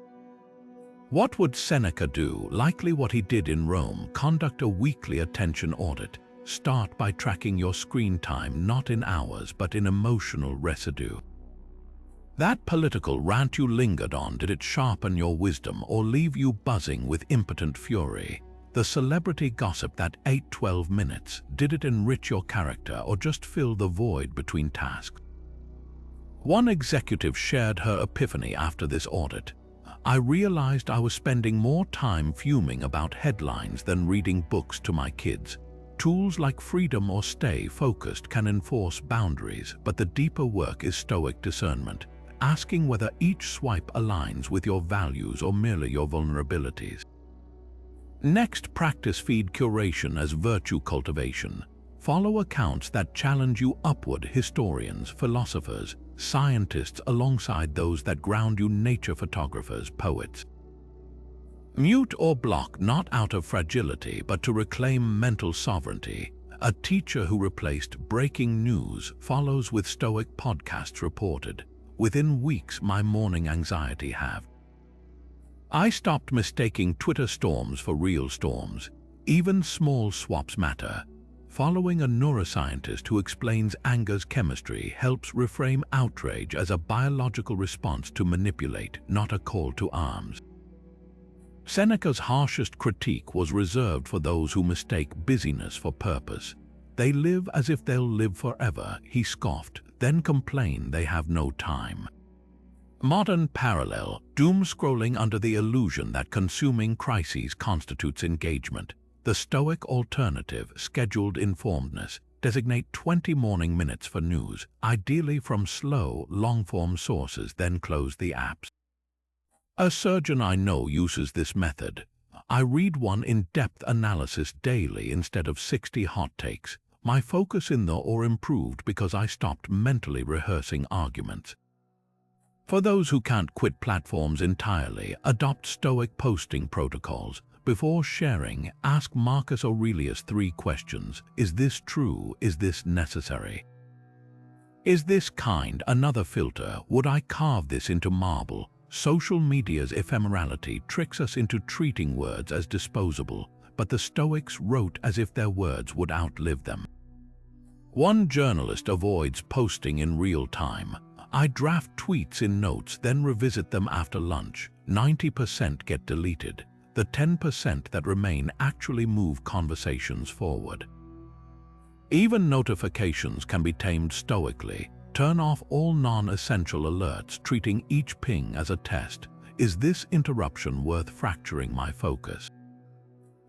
What would Seneca do? Likely what he did in Rome: conduct a weekly attention audit. Start by tracking your screen time, not in hours, but in emotional residue. That political rant you lingered on, did it sharpen your wisdom or leave you buzzing with impotent fury? The celebrity gossip that ate 12 minutes, did it enrich your character or just fill the void between tasks? One executive shared her epiphany after this audit. I realized I was spending more time fuming about headlines than reading books to my kids. Tools like Freedom or Stay Focused can enforce boundaries, but the deeper work is Stoic discernment, asking whether each swipe aligns with your values or merely your vulnerabilities. Next, practice feed curation as virtue cultivation. Follow accounts that challenge you upward: historians, philosophers, scientists, alongside those that ground you: nature photographers, poets. Mute or block, not out of fragility, but to reclaim mental sovereignty. A teacher who replaced breaking news follows with Stoic podcasts reported. Within weeks, my morning anxiety halved. I stopped mistaking Twitter storms for real storms. Even small swaps matter. Following a neuroscientist who explains anger's chemistry helps reframe outrage as a biological response to manipulate, not a call to arms. Seneca's harshest critique was reserved for those who mistake busyness for purpose. They live as if they'll live forever, he scoffed, then complain they have no time. Modern parallel: doom scrolling under the illusion that consuming crises constitutes engagement. The Stoic alternative: scheduled informedness. Designate 20 morning minutes for news, ideally from slow, long-form sources, then close the apps. A surgeon I know uses this method. I read one in-depth analysis daily instead of 60 hot takes. My focus in the or improved because I stopped mentally rehearsing arguments. For those who can't quit platforms entirely, adopt Stoic posting protocols. Before sharing, ask Marcus Aurelius 3 questions. Is this true? Is this necessary? Is this kind? Another filter: would I carve this into marble? Social media's ephemerality tricks us into treating words as disposable, but the Stoics wrote as if their words would outlive them. One journalist avoids posting in real time. I draft tweets in notes, then revisit them after lunch. 90% get deleted. The 10% that remain actually move conversations forward. Even notifications can be tamed stoically. Turn off all non-essential alerts, treating each ping as a test. Is this interruption worth fracturing my focus?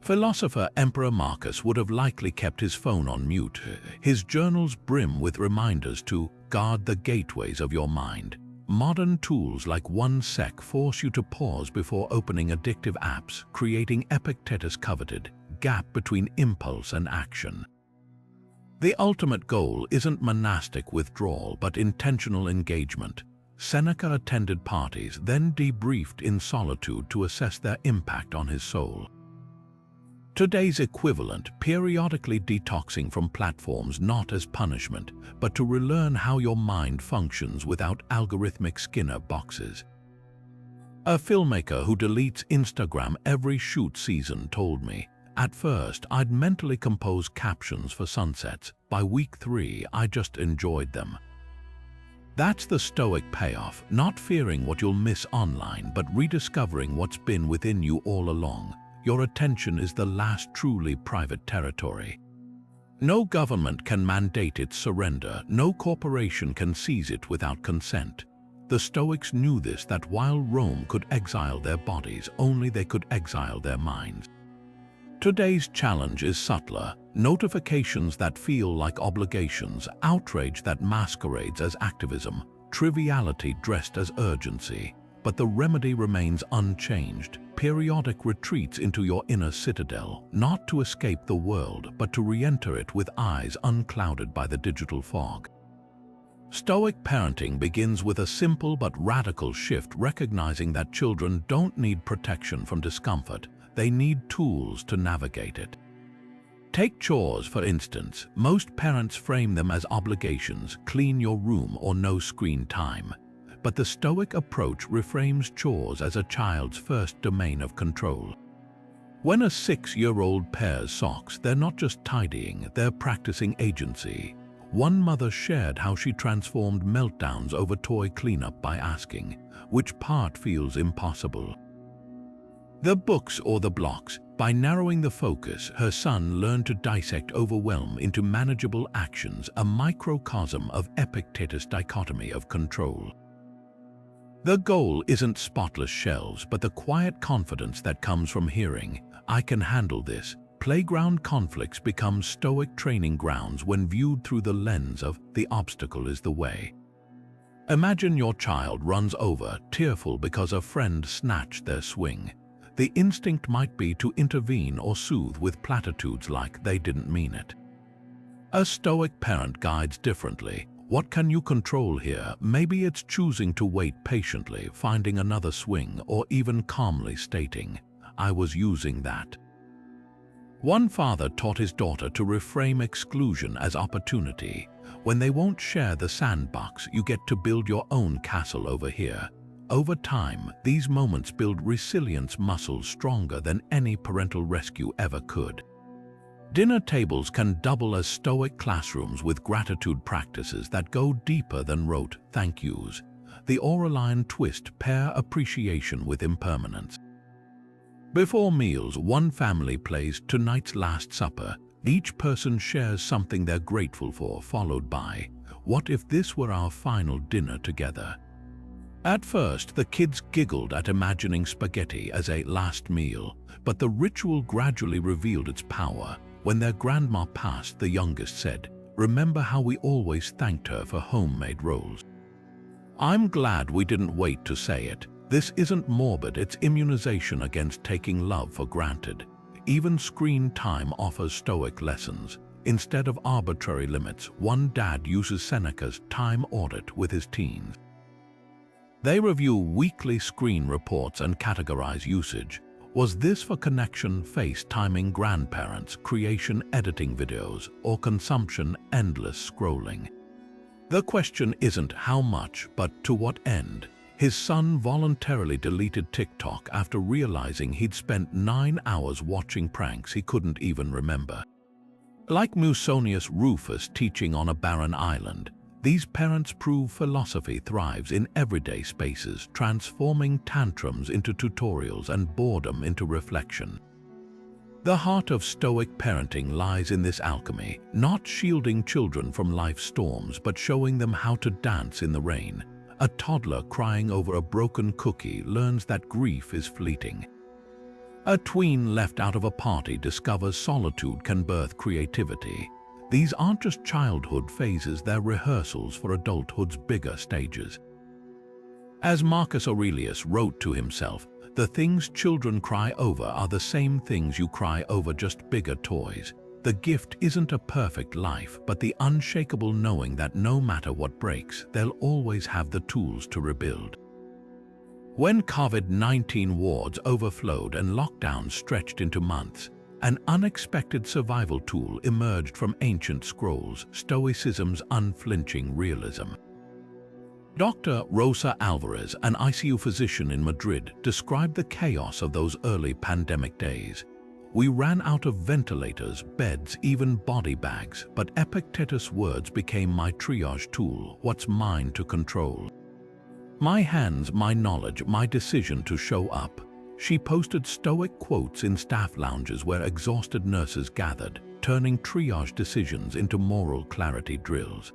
Philosopher Emperor Marcus would have likely kept his phone on mute. His journals brim with reminders to guard the gateways of your mind. Modern tools like 1sec force you to pause before opening addictive apps, creating Epictetus' coveted gap between impulse and action. The ultimate goal isn't monastic withdrawal, but intentional engagement. Seneca attended parties, then debriefed in solitude to assess their impact on his soul. Today's equivalent: periodically detoxing from platforms, not as punishment, but to relearn how your mind functions without algorithmic Skinner boxes. A filmmaker who deletes Instagram every shoot season told me, "At first, I'd mentally compose captions for sunsets. By week 3, I just enjoyed them." That's the Stoic payoff: not fearing what you'll miss online, but rediscovering what's been within you all along. Your attention is the last truly private territory. No government can mandate its surrender. No corporation can seize it without consent. The Stoics knew this, that while Rome could exile their bodies, only they could exile their minds. Today's challenge is subtler: notifications that feel like obligations, outrage that masquerades as activism, triviality dressed as urgency. But the remedy remains unchanged: periodic retreats into your inner citadel, not to escape the world, but to re-enter it with eyes unclouded by the digital fog. Stoic parenting begins with a simple but radical shift: recognizing that children don't need protection from discomfort, they need tools to navigate it. Take chores, for instance. Most parents frame them as obligations: clean your room or no screen time. But the Stoic approach reframes chores as a child's first domain of control. When a 6-year-old pairs socks, they're not just tidying, they're practicing agency. One mother shared how she transformed meltdowns over toy cleanup by asking, "Which part feels impossible?" The books or the blocks. By narrowing the focus, her son learned to dissect overwhelm into manageable actions, a microcosm of Epictetus' dichotomy of control. The goal isn't spotless shelves, but the quiet confidence that comes from hearing, "I can handle this." Playground conflicts become Stoic training grounds when viewed through the lens of "the obstacle is the way." Imagine your child runs over, tearful because a friend snatched their swing. The instinct might be to intervene or soothe with platitudes like "they didn't mean it." A Stoic parent guides differently. What can you control here? Maybe it's choosing to wait patiently, finding another swing, or even calmly stating, "I was using that." One father taught his daughter to reframe exclusion as opportunity. When they won't share the sandbox, you get to build your own castle over here. Over time, these moments build resilience muscles stronger than any parental rescue ever could. Dinner tables can double as Stoic classrooms with gratitude practices that go deeper than rote thank yous. The Aurelian twist: pair appreciation with impermanence. Before meals, one family plays "Tonight's Last Supper." Each person shares something they're grateful for, followed by, "What if this were our final dinner together?" At first, the kids giggled at imagining spaghetti as a last meal, but the ritual gradually revealed its power. When their grandma passed, the youngest said, "Remember how we always thanked her for homemade rolls?" I'm glad we didn't wait to say it. This isn't morbid, it's immunization against taking love for granted. Even screen time offers Stoic lessons. Instead of arbitrary limits, one dad uses Seneca's time audit with his teens. They review weekly screen reports and categorize usage. Was this for connection, FaceTiming grandparents, creation, editing videos, or consumption, endless scrolling? The question isn't how much, but to what end. His son voluntarily deleted TikTok after realizing he'd spent 9 hours watching pranks he couldn't even remember. Like Musonius Rufus teaching on a barren island, these parents prove philosophy thrives in everyday spaces, transforming tantrums into tutorials and boredom into reflection. The heart of Stoic parenting lies in this alchemy, not shielding children from life's storms, but showing them how to dance in the rain. A toddler crying over a broken cookie learns that grief is fleeting. A tween left out of a party discovers solitude can birth creativity. These aren't just childhood phases, they're rehearsals for adulthood's bigger stages. As Marcus Aurelius wrote to himself, the things children cry over are the same things you cry over, just bigger toys. The gift isn't a perfect life, but the unshakable knowing that no matter what breaks, they'll always have the tools to rebuild. When COVID-19 wards overflowed and lockdowns stretched into months, an unexpected survival tool emerged from ancient scrolls: Stoicism's unflinching realism. Dr. Rosa Alvarez, an ICU physician in Madrid, described the chaos of those early pandemic days. We ran out of ventilators, beds, even body bags, but Epictetus' words became my triage tool: what's mine to control? My hands, my knowledge, my decision to show up. She posted Stoic quotes in staff lounges where exhausted nurses gathered, turning triage decisions into moral clarity drills.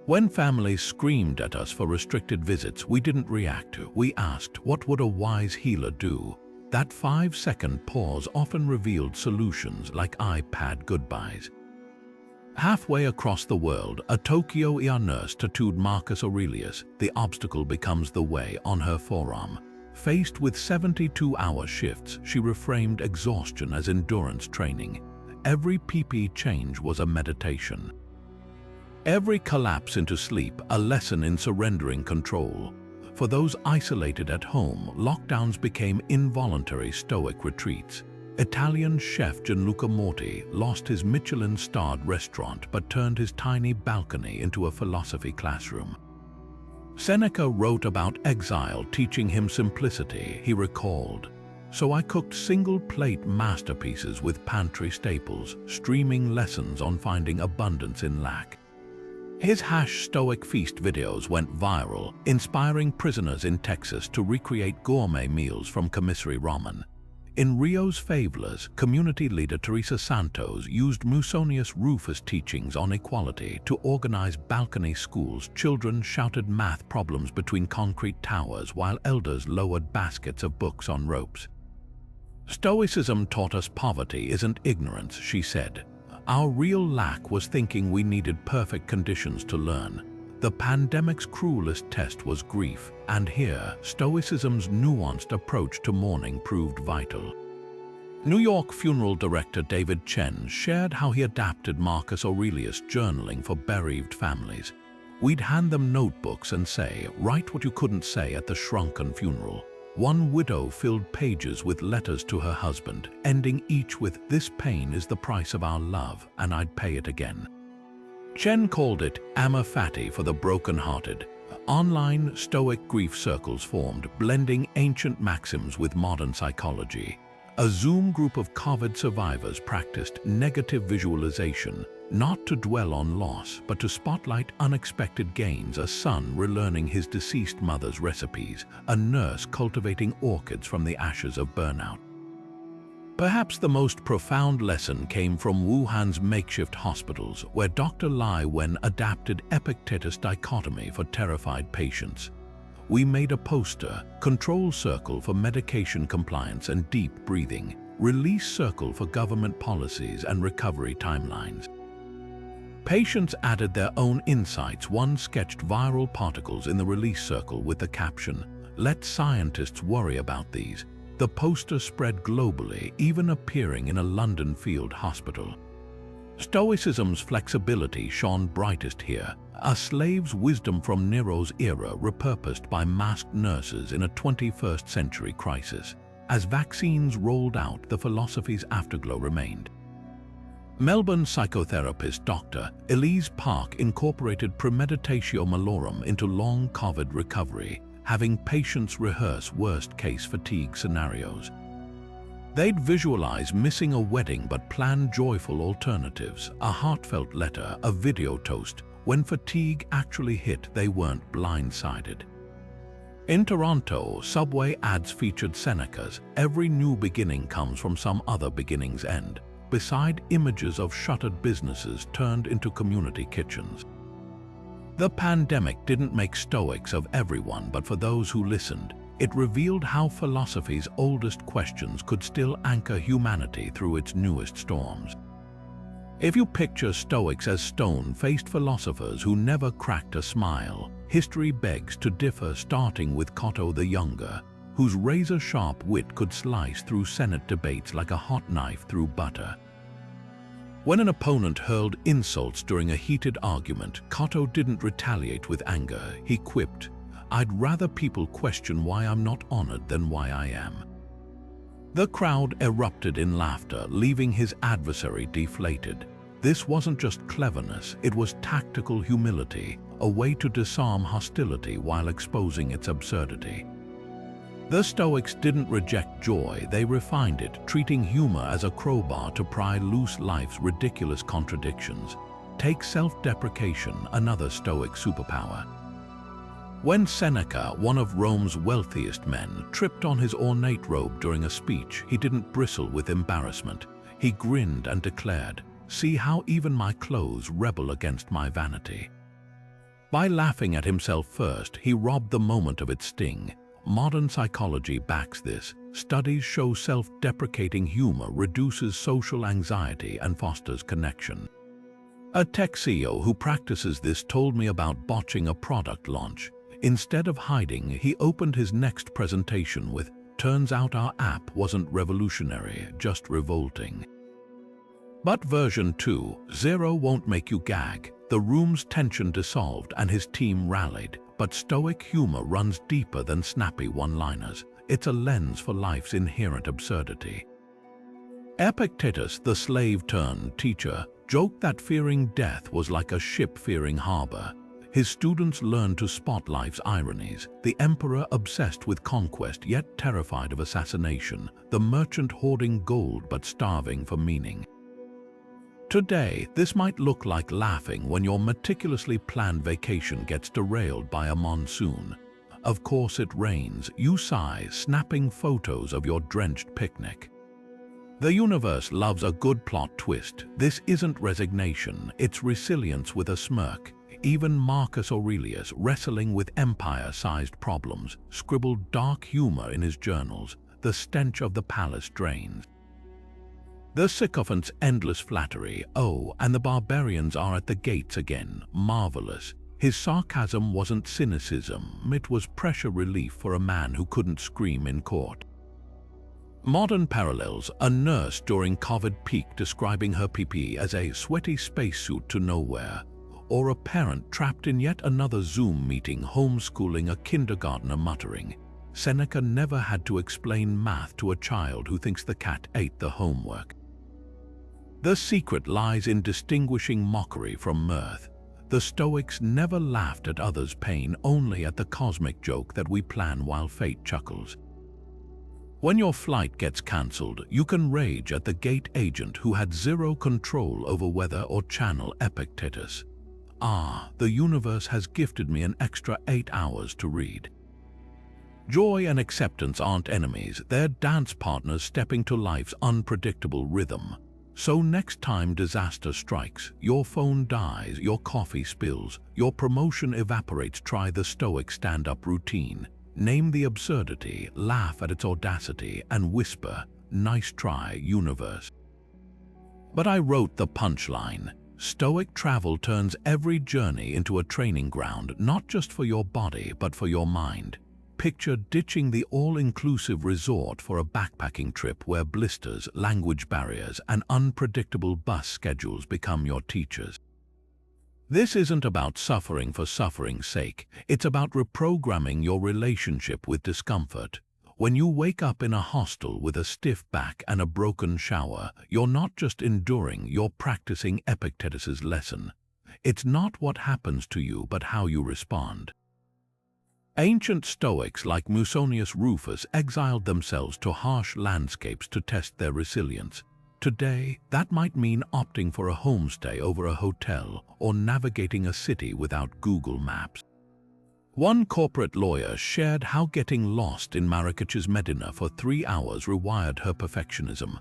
When families screamed at us for restricted visits, we didn't react. We asked, what would a wise healer do? That 5-second pause often revealed solutions like iPad goodbyes. Halfway across the world, a Tokyo ER nurse tattooed Marcus Aurelius, "The obstacle becomes the way," on her forearm. Faced with 72-hour shifts, she reframed exhaustion as endurance training. Every PP change was a meditation. Every collapse into sleep, a lesson in surrendering control. For those isolated at home, lockdowns became involuntary Stoic retreats. Italian chef Gianluca Morti lost his Michelin-starred restaurant but turned his tiny balcony into a philosophy classroom. Seneca wrote about exile, teaching him simplicity. He recalled, "So I cooked single-plate masterpieces with pantry staples, streaming lessons on finding abundance in lack." His Stoic feast videos went viral, inspiring prisoners in Texas to recreate gourmet meals from commissary ramen. In Rio's favelas, community leader Teresa Santos used Musonius Rufus' teachings on equality to organize balcony schools. Children shouted math problems between concrete towers while elders lowered baskets of books on ropes. "Stoicism taught us poverty isn't ignorance," she said. "Our real lack was thinking we needed perfect conditions to learn. The pandemic's cruelest test was grief, and here, Stoicism's nuanced approach to mourning proved vital." New York funeral director David Chen shared how he adapted Marcus Aurelius' journaling for bereaved families. "We'd hand them notebooks and say, 'Write what you couldn't say at the shrunken funeral.' One widow filled pages with letters to her husband, ending each with, 'This pain is the price of our love, and I'd pay it again.'" Chen called it Amor Fati for the broken-hearted. Online Stoic grief circles formed, blending ancient maxims with modern psychology. A Zoom group of COVID survivors practiced negative visualization, not to dwell on loss, but to spotlight unexpected gains: a son relearning his deceased mother's recipes, a nurse cultivating orchids from the ashes of burnout. Perhaps the most profound lesson came from Wuhan's makeshift hospitals, where Dr. Lai Wen adapted Epictetus' dichotomy for terrified patients. "We made a poster, control circle for medication compliance and deep breathing, release circle for government policies and recovery timelines." Patients added their own insights. One sketched viral particles in the release circle with the caption, "Let scientists worry about these." The poster spread globally, even appearing in a London field hospital. Stoicism's flexibility shone brightest here, a slave's wisdom from Nero's era repurposed by masked nurses in a 21st century crisis. As vaccines rolled out, the philosophy's afterglow remained. Melbourne psychotherapist Dr. Elise Park incorporated premeditatio malorum into long COVID recovery, having patients rehearse worst-case fatigue scenarios. They'd visualize missing a wedding but plan joyful alternatives, a heartfelt letter, a video toast. When fatigue actually hit, they weren't blindsided. In Toronto, subway ads featured Seneca's, "Every new beginning comes from some other beginning's end," beside images of shuttered businesses turned into community kitchens. The pandemic didn't make Stoics of everyone, but for those who listened, it revealed how philosophy's oldest questions could still anchor humanity through its newest storms. If you picture Stoics as stone-faced philosophers who never cracked a smile, history begs to differ, starting with Cato the Younger, whose razor-sharp wit could slice through Senate debates like a hot knife through butter. When an opponent hurled insults during a heated argument, Cato didn't retaliate with anger. He quipped, "I'd rather people question why I'm not honored than why I am." The crowd erupted in laughter, leaving his adversary deflated. This wasn't just cleverness, it was tactical humility, a way to disarm hostility while exposing its absurdity. The Stoics didn't reject joy, they refined it, treating humor as a crowbar to pry loose life's ridiculous contradictions. Take self-deprecation, another Stoic superpower. When Seneca, one of Rome's wealthiest men, tripped on his ornate robe during a speech, he didn't bristle with embarrassment. He grinned and declared, "See how even my clothes rebel against my vanity." By laughing at himself first, he robbed the moment of its sting. Modern psychology backs this. Studies show self-deprecating humor reduces social anxiety and fosters connection. A tech CEO who practices this told me about botching a product launch. Instead of hiding, he opened his next presentation with, "Turns out our app wasn't revolutionary, just revolting." But version 2.0 won't make you gag. The room's tension dissolved and his team rallied. But Stoic humor runs deeper than snappy one-liners. It's a lens for life's inherent absurdity. Epictetus, the slave-turned-teacher, joked that fearing death was like a ship fearing harbor. His students learned to spot life's ironies. The emperor obsessed with conquest yet terrified of assassination. The merchant hoarding gold but starving for meaning. Today, this might look like laughing when your meticulously planned vacation gets derailed by a monsoon. Of course it rains. You sigh, snapping photos of your drenched picnic. The universe loves a good plot twist. This isn't resignation, it's resilience with a smirk. Even Marcus Aurelius, wrestling with empire-sized problems, scribbled dark humor in his journals. The stench of the palace drains. The sycophant's endless flattery, oh, and the barbarians are at the gates again, marvelous. His sarcasm wasn't cynicism, it was pressure relief for a man who couldn't scream in court. Modern parallels: a nurse during COVID peak describing her PPE as a sweaty spacesuit to nowhere, or a parent trapped in yet another Zoom meeting homeschooling a kindergartner muttering, Seneca never had to explain math to a child who thinks the cat ate the homework. The secret lies in distinguishing mockery from mirth. The Stoics never laughed at others' pain, only at the cosmic joke that we plan while fate chuckles. When your flight gets cancelled, you can rage at the gate agent who had zero control over weather or channel. Epictetus. Ah, the universe has gifted me an extra 8 hours to read. Joy and acceptance aren't enemies, they're dance partners stepping to life's unpredictable rhythm. So next time disaster strikes, your phone dies, your coffee spills, your promotion evaporates, try the Stoic stand-up routine. Name the absurdity, laugh at its audacity, and whisper, "Nice try, universe." But I wrote the punchline. Stoic travel turns every journey into a training ground, not just for your body, but for your mind. Picture ditching the all-inclusive resort for a backpacking trip where blisters, language barriers, and unpredictable bus schedules become your teachers. This isn't about suffering for suffering's sake. It's about reprogramming your relationship with discomfort. When you wake up in a hostel with a stiff back and a broken shower, you're not just enduring, you're practicing Epictetus's lesson. It's not what happens to you, but how you respond. Ancient Stoics like Musonius Rufus exiled themselves to harsh landscapes to test their resilience. Today, that might mean opting for a homestay over a hotel or navigating a city without Google Maps. One corporate lawyer shared how getting lost in Marrakech's Medina for 3 hours rewired her perfectionism.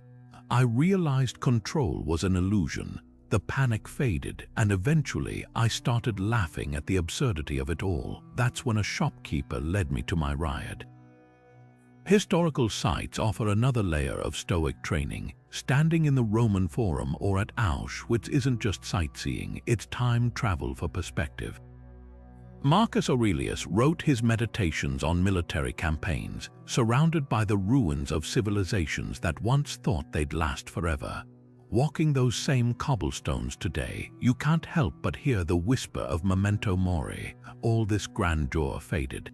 I realized control was an illusion. The panic faded, and eventually I started laughing at the absurdity of it all. That's when a shopkeeper led me to my ride. Historical sites offer another layer of Stoic training. Standing in the Roman Forum or at Auschwitz isn't just sightseeing, it's time travel for perspective. Marcus Aurelius wrote his meditations on military campaigns, surrounded by the ruins of civilizations that once thought they'd last forever. Walking those same cobblestones today, you can't help but hear the whisper of Memento Mori. All this grandeur faded.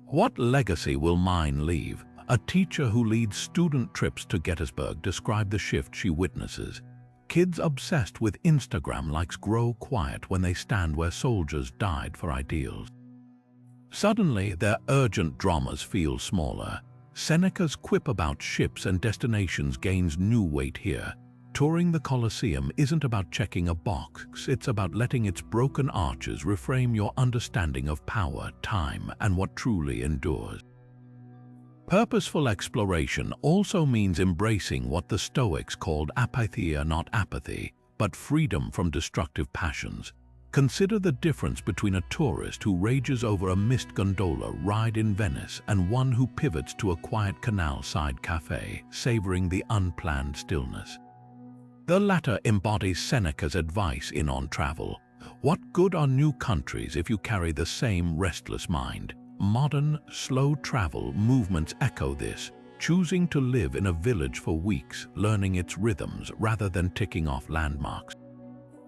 What legacy will mine leave? A teacher who leads student trips to Gettysburg described the shift she witnesses. Kids obsessed with Instagram likes grow quiet when they stand where soldiers died for ideals. Suddenly, their urgent dramas feel smaller. Seneca's quip about ships and destinations gains new weight here. Touring the Colosseum isn't about checking a box, it's about letting its broken arches reframe your understanding of power, time, and what truly endures. Purposeful exploration also means embracing what the Stoics called apatheia, not apathy, but freedom from destructive passions. Consider the difference between a tourist who rages over a missed gondola ride in Venice and one who pivots to a quiet canal-side cafe, savoring the unplanned stillness. The latter embodies Seneca's advice in On Travel. What good are new countries if you carry the same restless mind? Modern, slow travel movements echo this, choosing to live in a village for weeks, learning its rhythms rather than ticking off landmarks.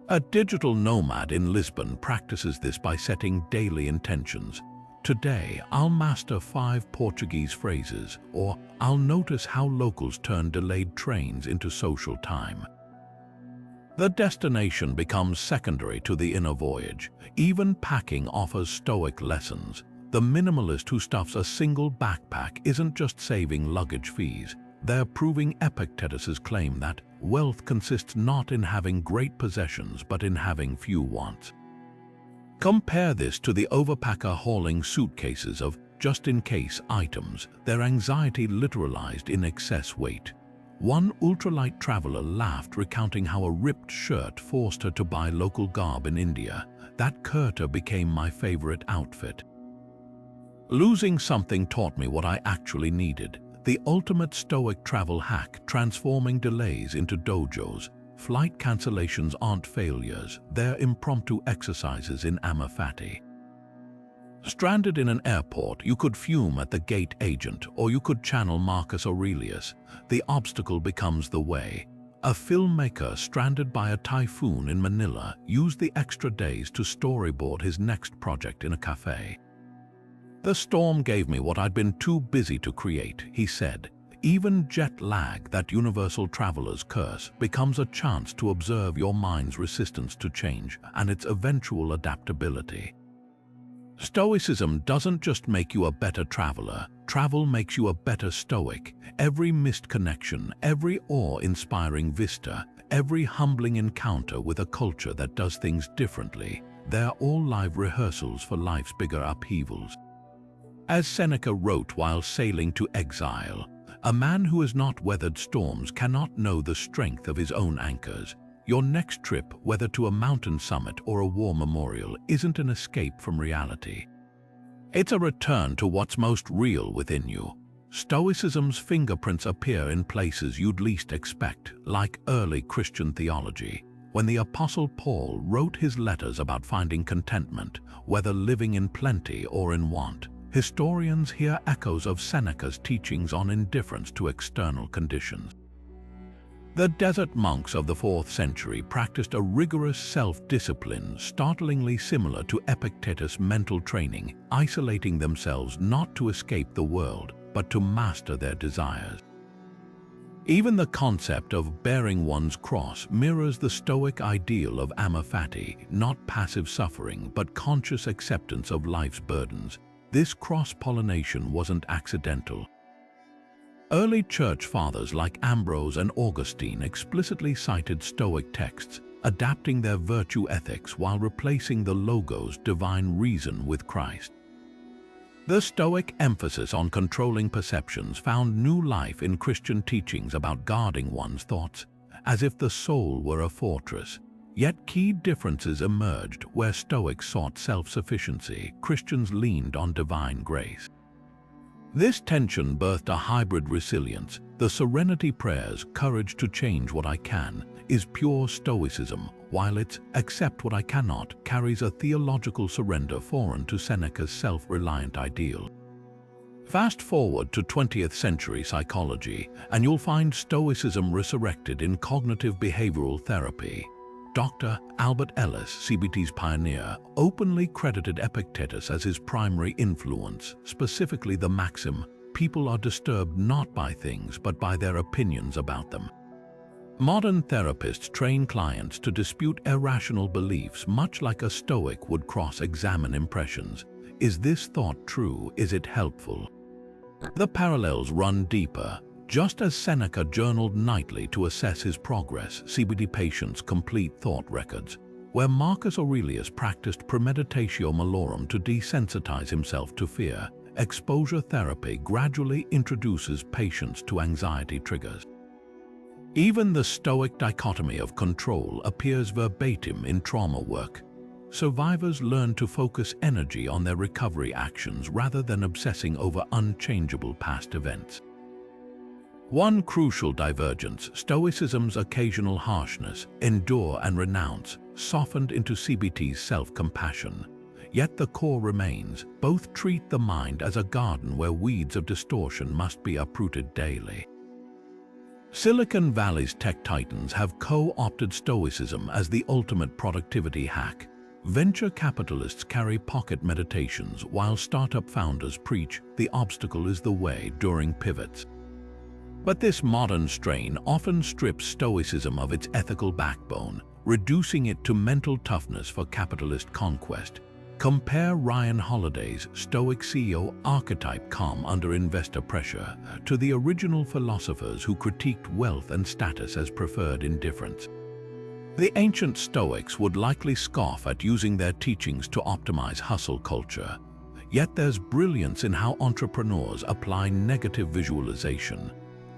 A digital nomad in Lisbon practices this by setting daily intentions. Today, I'll master 5 Portuguese phrases, or I'll notice how locals turn delayed trains into social time. The destination becomes secondary to the inner voyage. Even packing offers Stoic lessons. The minimalist who stuffs a single backpack isn't just saving luggage fees. They're proving Epictetus's claim that wealth consists not in having great possessions but in having few wants. Compare this to the overpacker hauling suitcases of just-in-case items, their anxiety literalized in excess weight. One ultralight traveler laughed, recounting how a ripped shirt forced her to buy local garb in India. That kurta became my favorite outfit. Losing something taught me what I actually needed. The ultimate Stoic travel hack, transforming delays into dojos. Flight cancellations aren't failures, they're impromptu exercises in Amor Fati. Stranded in an airport, you could fume at the gate agent, or you could channel Marcus Aurelius. The obstacle becomes the way. A filmmaker stranded by a typhoon in Manila used the extra days to storyboard his next project in a cafe. The storm gave me what I'd been too busy to create, he said. Even jet lag, that universal traveler's curse, becomes a chance to observe your mind's resistance to change and its eventual adaptability. Stoicism doesn't just make you a better traveler, travel makes you a better Stoic. Every missed connection, every awe-inspiring vista, every humbling encounter with a culture that does things differently, they're all live rehearsals for life's bigger upheavals. As Seneca wrote while sailing to exile, a man who has not weathered storms cannot know the strength of his own anchors. Your next trip, whether to a mountain summit or a war memorial, isn't an escape from reality. It's a return to what's most real within you. Stoicism's fingerprints appear in places you'd least expect, like early Christian theology. When the Apostle Paul wrote his letters about finding contentment, whether living in plenty or in want, historians hear echoes of Seneca's teachings on indifference to external conditions. The desert monks of the 4th century practiced a rigorous self-discipline startlingly similar to Epictetus' mental training, isolating themselves not to escape the world, but to master their desires. Even the concept of bearing one's cross mirrors the Stoic ideal of Amor Fati, not passive suffering, but conscious acceptance of life's burdens. This cross-pollination wasn't accidental. Early church fathers like Ambrose and Augustine explicitly cited Stoic texts, adapting their virtue ethics while replacing the Logos' divine reason with Christ. The Stoic emphasis on controlling perceptions found new life in Christian teachings about guarding one's thoughts, as if the soul were a fortress. Yet key differences emerged. Where Stoics sought self-sufficiency, Christians leaned on divine grace. This tension birthed a hybrid resilience. The Serenity Prayer's courage to change what I can is pure Stoicism, while its accept what I cannot carries a theological surrender foreign to Seneca's self-reliant ideal. Fast forward to 20th century psychology, and you'll find Stoicism resurrected in cognitive behavioral therapy. Dr. Albert Ellis, CBT's pioneer, openly credited Epictetus as his primary influence, specifically the maxim, "People are disturbed not by things but by their opinions about them." Modern therapists train clients to dispute irrational beliefs much like a Stoic would cross-examine impressions. Is this thought true? Is it helpful? The parallels run deeper. Just as Seneca journaled nightly to assess his progress, CBT patients complete thought records, where Marcus Aurelius practiced premeditatio malorum to desensitize himself to fear, exposure therapy gradually introduces patients to anxiety triggers. Even the Stoic dichotomy of control appears verbatim in trauma work. Survivors learn to focus energy on their recovery actions rather than obsessing over unchangeable past events. One crucial divergence, Stoicism's occasional harshness, endure and renounce, softened into CBT's self-compassion. Yet the core remains. Both treat the mind as a garden where weeds of distortion must be uprooted daily. Silicon Valley's tech titans have co-opted Stoicism as the ultimate productivity hack. Venture capitalists carry pocket meditations while startup founders preach the obstacle is the way during pivots. But this modern strain often strips Stoicism of its ethical backbone, reducing it to mental toughness for capitalist conquest. Compare Ryan Holiday's Stoic CEO archetype calm under investor pressure to the original philosophers who critiqued wealth and status as preferred indifference. The ancient Stoics would likely scoff at using their teachings to optimize hustle culture. Yet there's brilliance in how entrepreneurs apply negative visualization.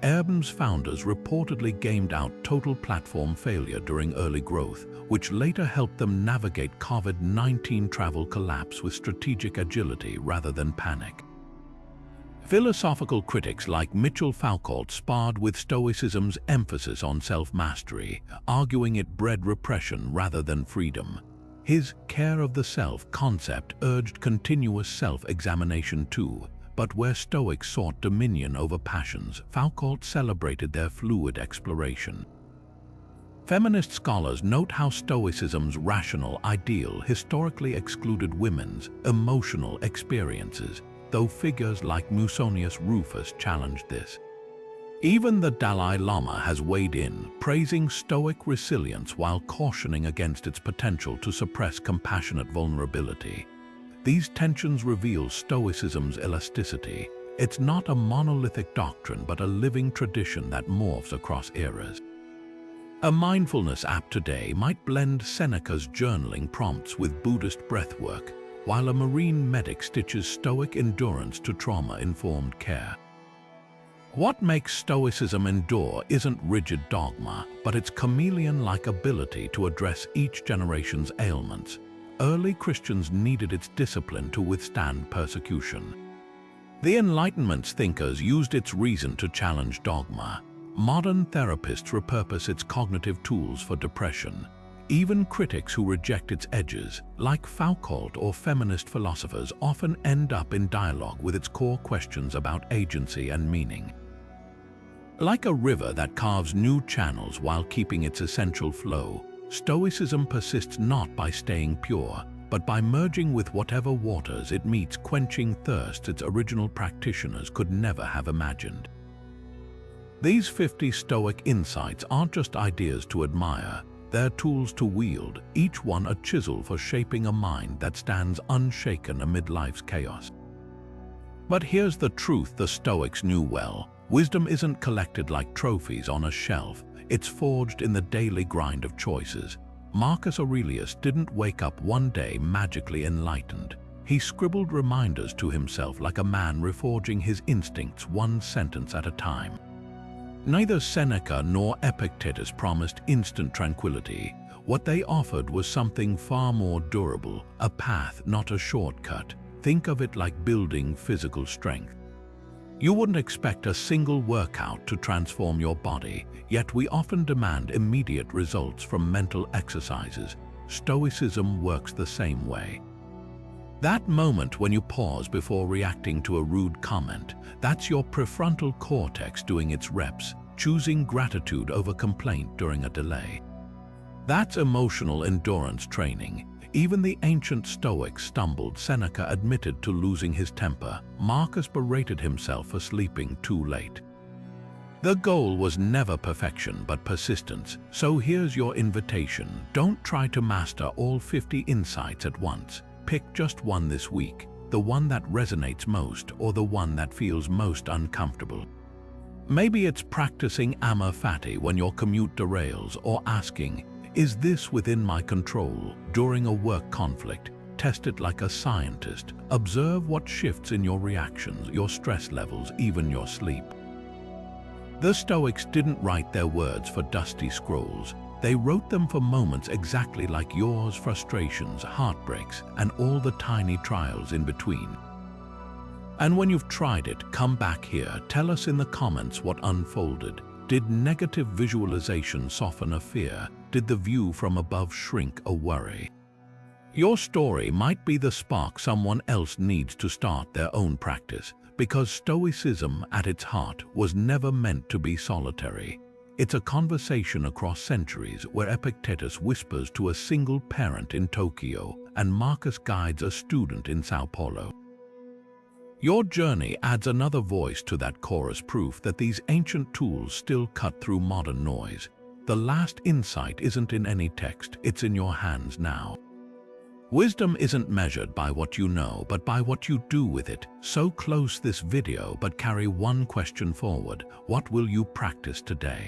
Airbnb's founders reportedly gamed out total platform failure during early growth, which later helped them navigate COVID-19 travel collapse with strategic agility rather than panic. Philosophical critics like Mitchell Foucault sparred with Stoicism's emphasis on self-mastery, arguing it bred repression rather than freedom. His care of the self concept urged continuous self-examination too, but where Stoics sought dominion over passions, Foucault celebrated their fluid exploration. Feminist scholars note how Stoicism's rational ideal historically excluded women's emotional experiences, though figures like Musonius Rufus challenged this. Even the Dalai Lama has weighed in, praising Stoic resilience while cautioning against its potential to suppress compassionate vulnerability. These tensions reveal Stoicism's elasticity. It's not a monolithic doctrine, but a living tradition that morphs across eras. A mindfulness app today might blend Seneca's journaling prompts with Buddhist breathwork, while a marine medic stitches Stoic endurance to trauma-informed care. What makes Stoicism endure isn't rigid dogma, but its chameleon-like ability to address each generation's ailments. Early Christians needed its discipline to withstand persecution. The Enlightenment's thinkers used its reason to challenge dogma. Modern therapists repurpose its cognitive tools for depression. Even critics who reject its edges, like Foucault or feminist philosophers, often end up in dialogue with its core questions about agency and meaning. Like a river that carves new channels while keeping its essential flow, Stoicism persists not by staying pure, but by merging with whatever waters it meets, quenching thirsts its original practitioners could never have imagined. These 50 Stoic insights aren't just ideas to admire, they're tools to wield, each one a chisel for shaping a mind that stands unshaken amid life's chaos. But here's the truth the Stoics knew well: wisdom isn't collected like trophies on a shelf. It's forged in the daily grind of choices. Marcus Aurelius didn't wake up one day magically enlightened. He scribbled reminders to himself like a man reforging his instincts one sentence at a time. Neither Seneca nor Epictetus promised instant tranquility. What they offered was something far more durable, a path, not a shortcut. Think of it like building physical strength. You wouldn't expect a single workout to transform your body, yet we often demand immediate results from mental exercises. Stoicism works the same way. That moment when you pause before reacting to a rude comment, that's your prefrontal cortex doing its reps, choosing gratitude over complaint during a delay. That's emotional endurance training. Even the ancient Stoics stumbled. Seneca admitted to losing his temper. Marcus berated himself for sleeping too late. The goal was never perfection, but persistence. So here's your invitation. Don't try to master all 50 insights at once. Pick just one this week, the one that resonates most or the one that feels most uncomfortable. Maybe it's practicing Amor Fati when your commute derails, or asking, is this within my control? During a work conflict, test it like a scientist. Observe what shifts in your reactions, your stress levels, even your sleep. The Stoics didn't write their words for dusty scrolls. They wrote them for moments exactly like yours: frustrations, heartbreaks, and all the tiny trials in between. And when you've tried it, come back here. Tell us in the comments what unfolded. Did negative visualization soften a fear? Did the view from above shrink a worry? Your story might be the spark someone else needs to start their own practice, because Stoicism at its heart was never meant to be solitary. It's a conversation across centuries where Epictetus whispers to a single parent in Tokyo and Marcus guides a student in Sao Paulo. Your journey adds another voice to that chorus, proof that these ancient tools still cut through modern noise. The last insight isn't in any text, it's in your hands now. Wisdom isn't measured by what you know, but by what you do with it. So close this video, but carry one question forward. What will you practice today?